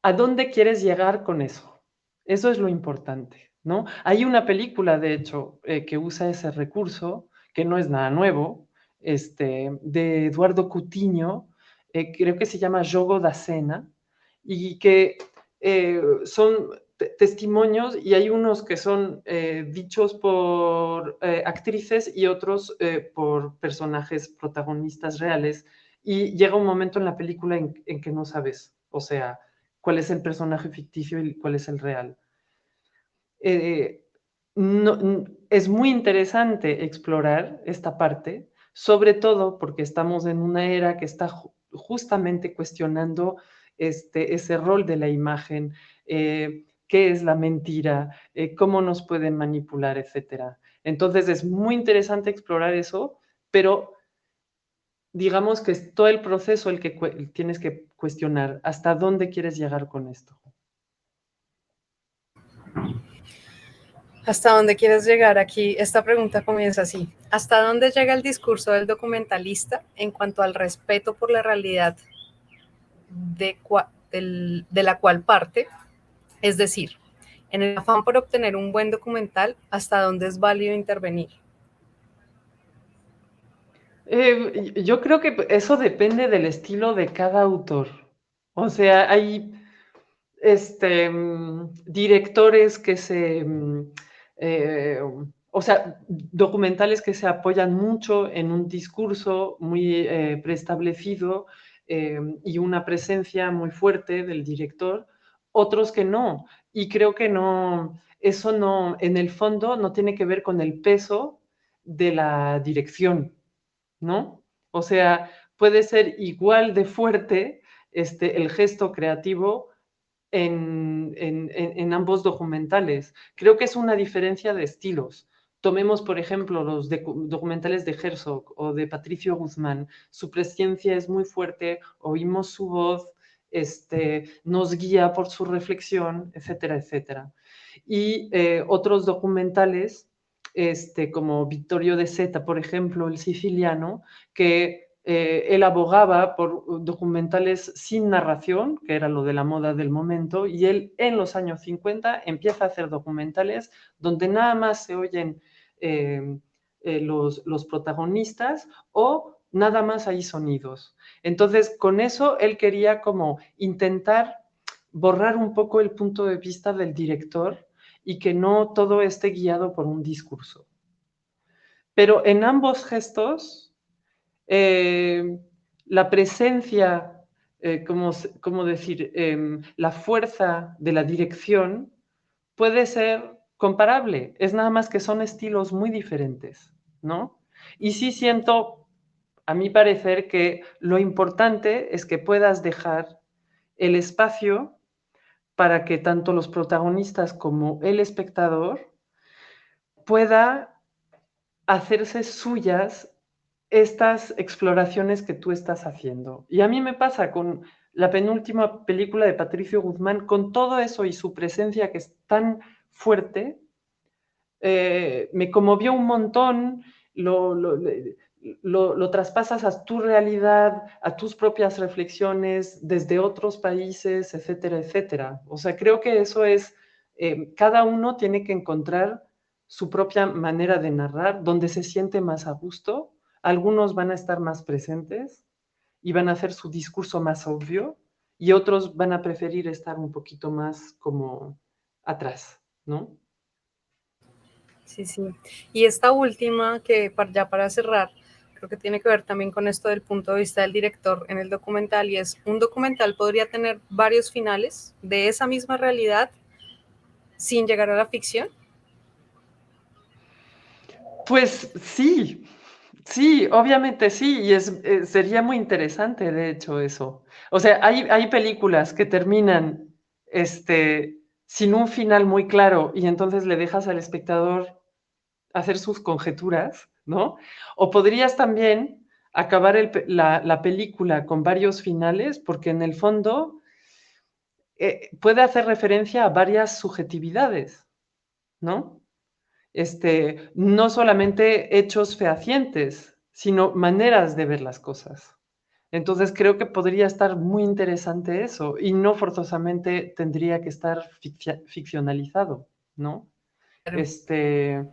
¿a dónde quieres llegar con eso? Eso es lo importante, ¿no? Hay una película, de hecho, que usa ese recurso, que no es nada nuevo, de Eduardo Coutinho, creo que se llama Jogo da Cena, y que son testimonios y hay unos que son dichos por actrices y otros por personajes protagonistas reales. Y llega un momento en la película en que no sabes, o sea, cuál es el personaje ficticio y cuál es el real. Eh, es muy interesante explorar esta parte, sobre todo porque estamos en una era que está justamente cuestionando ese rol de la imagen, qué es la mentira, cómo nos pueden manipular, etcétera. Entonces es muy interesante explorar eso, pero digamos que es todo el proceso el que tienes que cuestionar hasta dónde quieres llegar con esto. ¿Hasta dónde quieres llegar aquí? Esta pregunta comienza así. ¿Hasta dónde llega el discurso del documentalista en cuanto al respeto por la realidad de la cual parte? Es decir, en el afán por obtener un buen documental, ¿hasta dónde es válido intervenir? Yo creo que eso depende del estilo de cada autor. O sea, hay directores que eh, o sea, documentales que se apoyan mucho en un discurso muy preestablecido y una presencia muy fuerte del director, otros que no. Y creo que no, eso no, en el fondo no tiene que ver con el peso de la dirección, ¿no? O sea, puede ser igual de fuerte el gesto creativo en ambos documentales. Creo que es una diferencia de estilos. Tomemos, por ejemplo, los documentales de Herzog o de Patricio Guzmán. Su presencia es muy fuerte, oímos su voz, nos guía por su reflexión, etcétera, etcétera. Y otros documentales, como Vittorio de Seta, por ejemplo, el siciliano, que él abogaba por documentales sin narración, que era lo de la moda del momento, y él en los años 50 empieza a hacer documentales donde nada más se oyen los protagonistas o nada más hay sonidos. Entonces, con eso él quería como intentar borrar un poco el punto de vista del director y que no todo esté guiado por un discurso. Pero en ambos gestos, eh, la presencia, ¿cómo decir? La fuerza de la dirección puede ser comparable, es nada más que son estilos muy diferentes, ¿no? Y sí siento, a mi parecer, que lo importante es que puedas dejar el espacio para que tanto los protagonistas como el espectador pueda hacerse suyas estas exploraciones que tú estás haciendo. Y a mí me pasa con la penúltima película de Patricio Guzmán, con todo eso y su presencia que es tan fuerte, me conmovió un montón, lo traspasas a tu realidad, a tus propias reflexiones desde otros países, etcétera, etcétera. O sea, creo que eso es, cada uno tiene que encontrar su propia manera de narrar, donde se siente más a gusto. Algunos van a estar más presentes y van a hacer su discurso más obvio y otros van a preferir estar un poquito más como atrás, ¿no? Sí, sí. Y esta última, que ya para cerrar, creo que tiene que ver también con esto del punto de vista del director en el documental, y es, un documental podría tener varios finales de esa misma realidad sin llegar a la ficción. Pues sí, sí, obviamente sí, y sería muy interesante, de hecho, eso. O sea, hay películas que terminan sin un final muy claro y entonces le dejas al espectador hacer sus conjeturas, ¿no? O podrías también acabar la película con varios finales, porque en el fondo puede hacer referencia a varias subjetividades, ¿no? No solamente hechos fehacientes, sino maneras de ver las cosas. Entonces creo que podría estar muy interesante eso y no forzosamente tendría que estar ficcionalizado, ¿no? Claro. Este,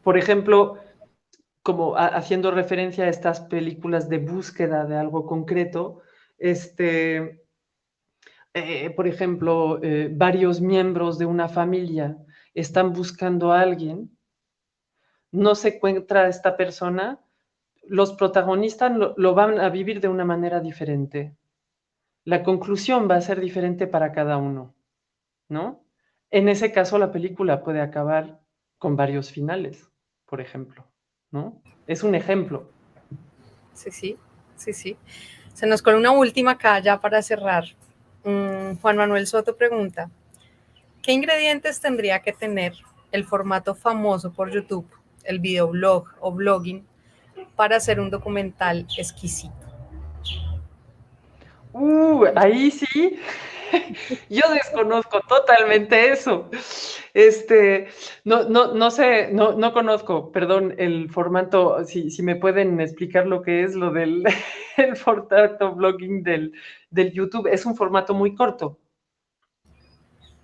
por ejemplo, como haciendo referencia a estas películas de búsqueda de algo concreto, por ejemplo, varios miembros de una familia están buscando a alguien, no se encuentra esta persona, los protagonistas lo van a vivir de una manera diferente. La conclusión va a ser diferente para cada uno, ¿no? En ese caso, la película puede acabar con varios finales, por ejemplo, ¿no? Es un ejemplo. Sí, sí, sí, sí. Se nos con una última acá ya para cerrar. Juan Manuel Soto pregunta, ¿qué ingredientes tendría que tener el formato famoso por YouTube, el videoblog o blogging, para hacer un documental exquisito? Ahí sí, yo desconozco totalmente eso. No sé, no conozco, perdón, el formato, si me pueden explicar lo que es lo del el formato blogging del YouTube, es un formato muy corto.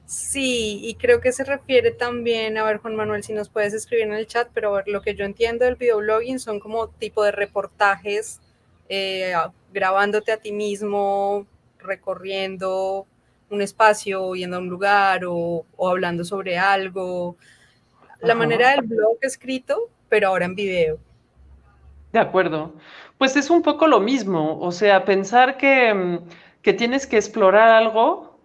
Sí, y creo que se refiere también, a ver, Juan Manuel, si nos puedes escribir en el chat, pero a ver, lo que yo entiendo del videoblogging son como tipo de reportajes, grabándote a ti mismo, recorriendo un espacio, yendo a un lugar o hablando sobre algo. La manera Ajá. del blog escrito, pero ahora en video. De acuerdo. Pues es un poco lo mismo, o sea, pensar que tienes que explorar algo,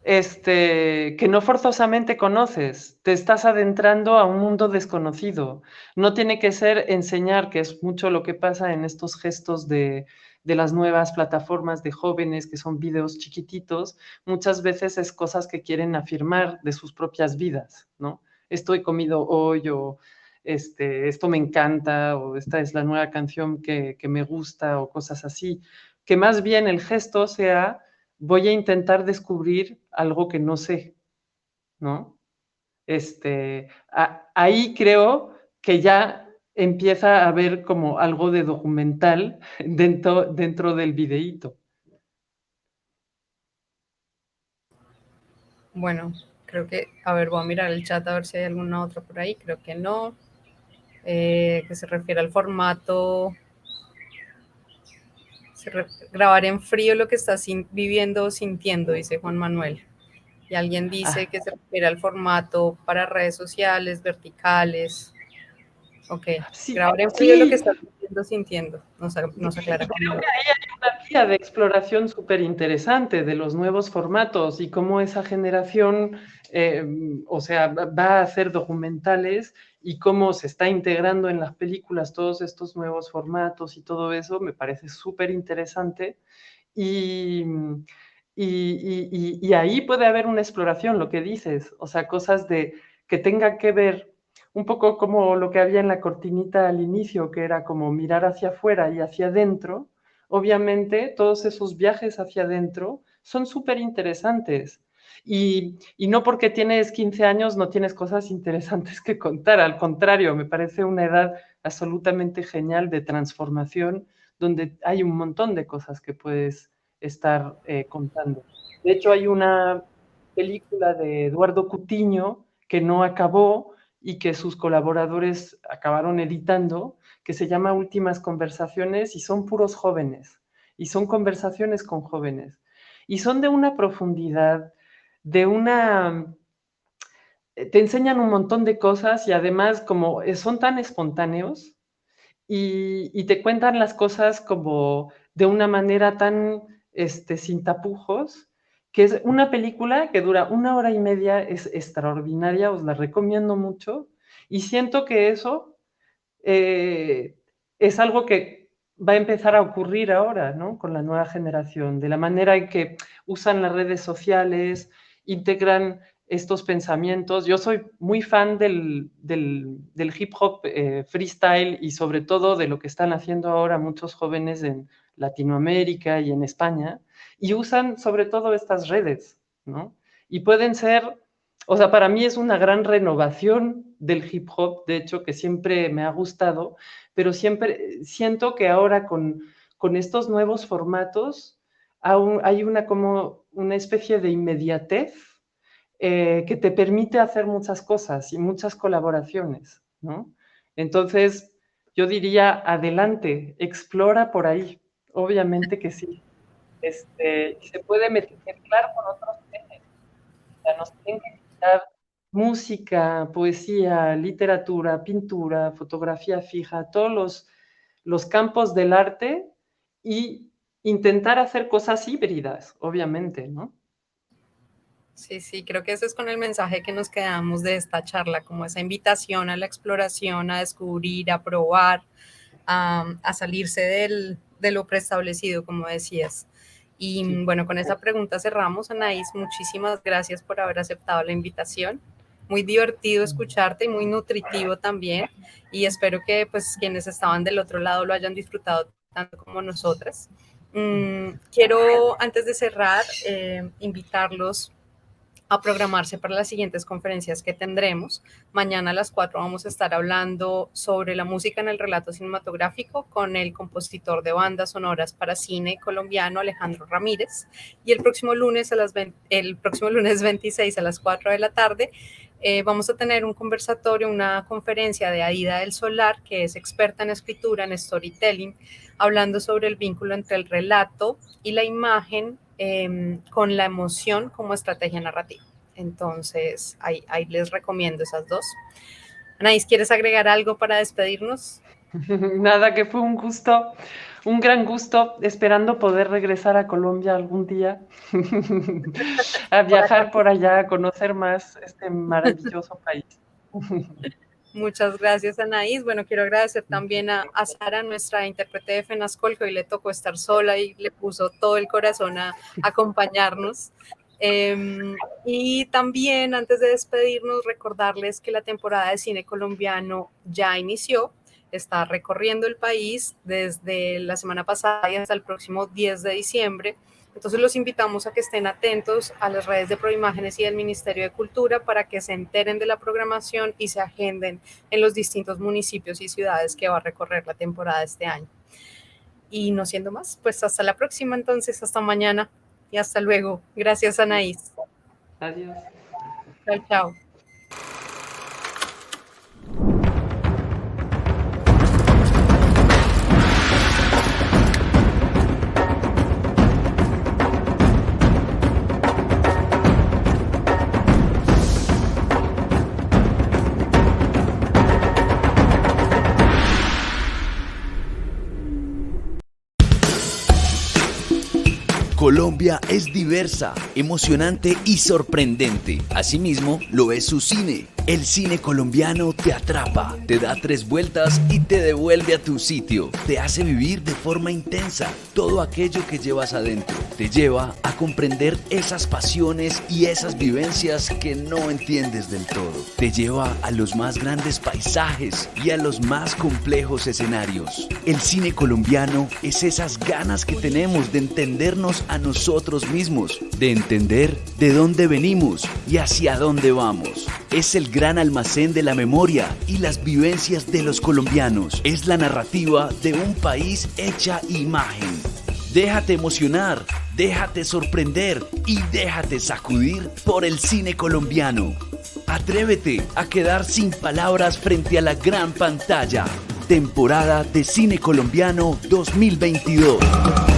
que no forzosamente conoces, te estás adentrando a un mundo desconocido. No tiene que ser enseñar, que es mucho lo que pasa en estos gestos de las nuevas plataformas de jóvenes, que son videos chiquititos, muchas veces es cosas que quieren afirmar de sus propias vidas, ¿no? Estoy comido hoy o esto me encanta o esta es la nueva canción que me gusta o cosas así. Que más bien el gesto sea, voy a intentar descubrir algo que no sé, ¿no? Ahí creo que ya empieza a haber como algo de documental dentro del videíto. Bueno, creo que, a ver, voy a mirar el chat a ver si hay alguna otra por ahí, creo que no. Que se refiere al formato. Grabar en frío lo que estás viviendo o sintiendo, dice Juan Manuel. Y alguien dice Ah, que se refiere al formato para redes sociales, verticales. Ok, sí, grabar en frío lo que sí, estás viviendo, sintiendo. Nos aclara Juan creo Manuel. que ahí hay una vía de exploración súper interesante de los nuevos formatos y cómo esa generación, o sea, va a hacer documentales y cómo se está integrando en las películas todos estos nuevos formatos y todo eso, me parece súper interesante. Y, y ahí puede haber una exploración, lo que dices, o sea, cosas de que tenga que ver un poco como lo que había en la cortinita al inicio, que era como mirar hacia afuera y hacia adentro. Obviamente, todos esos viajes hacia adentro son súper interesantes. Y no porque tienes 15 años no tienes cosas interesantes que contar, al contrario, me parece una edad absolutamente genial de transformación donde hay un montón de cosas que puedes estar contando. De hecho, hay una película de Eduardo Cutiño que no acabó y que sus colaboradores acabaron editando, que se llama Últimas Conversaciones y son puros jóvenes, y son conversaciones con jóvenes. Y son de una profundidad, de una... Te enseñan un montón de cosas y además como son tan espontáneos, y te cuentan las cosas como de una manera tan sin tapujos, que es una película que dura 1 hora y media, es extraordinaria, os la recomiendo mucho, y siento que eso es algo que va a empezar a ocurrir ahora, ¿no? Con la nueva generación, de la manera en que usan las redes sociales, integran estos pensamientos. Yo soy muy fan del hip hop freestyle y sobre todo de lo que están haciendo ahora muchos jóvenes en Latinoamérica y en España, y usan sobre todo estas redes, ¿no? Y pueden ser, o sea, para mí es una gran renovación del hip hop, de hecho, que siempre me ha gustado, pero siempre siento que ahora con estos nuevos formatos hay una como una especie de inmediatez que te permite hacer muchas cosas y muchas colaboraciones, ¿no? Entonces, yo diría, adelante, explora por ahí. Obviamente que sí. Y se puede mezclar con otros temas. O sea, nos tienen que quitar música, poesía, literatura, pintura, fotografía fija, todos los campos del arte y intentar hacer cosas híbridas, obviamente, ¿no? Sí, sí, creo que ese es con el mensaje que nos quedamos de esta charla, como esa invitación a la exploración, a descubrir, a probar, a salirse de lo preestablecido, como decías. Sí. Y bueno, con esa pregunta cerramos, Anaís. Muchísimas gracias por haber aceptado la invitación. Muy divertido escucharte y muy nutritivo también. Y espero que pues quienes estaban del otro lado lo hayan disfrutado tanto como nosotras. Quiero, antes de cerrar, invitarlos a programarse para las siguientes conferencias que tendremos. Mañana a las 4 vamos a estar hablando sobre la música en el relato cinematográfico con el compositor de bandas sonoras para cine colombiano Alejandro Ramírez. Y el próximo lunes, el próximo lunes 26 a las 4 de la tarde vamos a tener un conversatorio, una conferencia de Aida del Solar, que es experta en escritura, en storytelling, hablando sobre el vínculo entre el relato y la imagen con la emoción como estrategia narrativa. Entonces, ahí les recomiendo esas dos. Anaís, ¿quieres agregar algo para despedirnos? Nada, que fue un gusto, un gran gusto, esperando poder regresar a Colombia algún día, a Por acá. viajar por allá, a conocer más este maravilloso país. Muchas gracias, Anaís. Bueno, quiero agradecer también a Sara, nuestra intérprete de FENASCOL, que hoy le tocó estar sola y le puso todo el corazón a acompañarnos. Y también, antes de despedirnos, recordarles que la temporada de cine colombiano ya inició, está recorriendo el país desde la semana pasada y hasta el próximo 10 de diciembre. Entonces los invitamos a que estén atentos a las redes de Proimágenes y del Ministerio de Cultura para que se enteren de la programación y se agenden en los distintos municipios y ciudades que va a recorrer la temporada este año. Y no siendo más, pues hasta la próxima entonces, hasta mañana y hasta luego. Gracias, Anaís. Adiós. Chao, chao. Colombia es diversa, emocionante y sorprendente. Asimismo, lo es su cine. El cine colombiano te atrapa, te da 3 vueltas y te devuelve a tu sitio. Te hace vivir de forma intensa todo aquello que llevas adentro. Te lleva a comprender esas pasiones y esas vivencias que no entiendes del todo. Te lleva a los más grandes paisajes y a los más complejos escenarios. El cine colombiano es esas ganas que tenemos de entendernos a nosotros mismos, de entender de dónde venimos y hacia dónde vamos. Es el gran almacén de la memoria y las vivencias de los colombianos. Es la narrativa de un país hecha imagen. Déjate emocionar, déjate sorprender y déjate sacudir por el cine colombiano. Atrévete a quedar sin palabras frente a la gran pantalla. Temporada de Cine Colombiano 2022.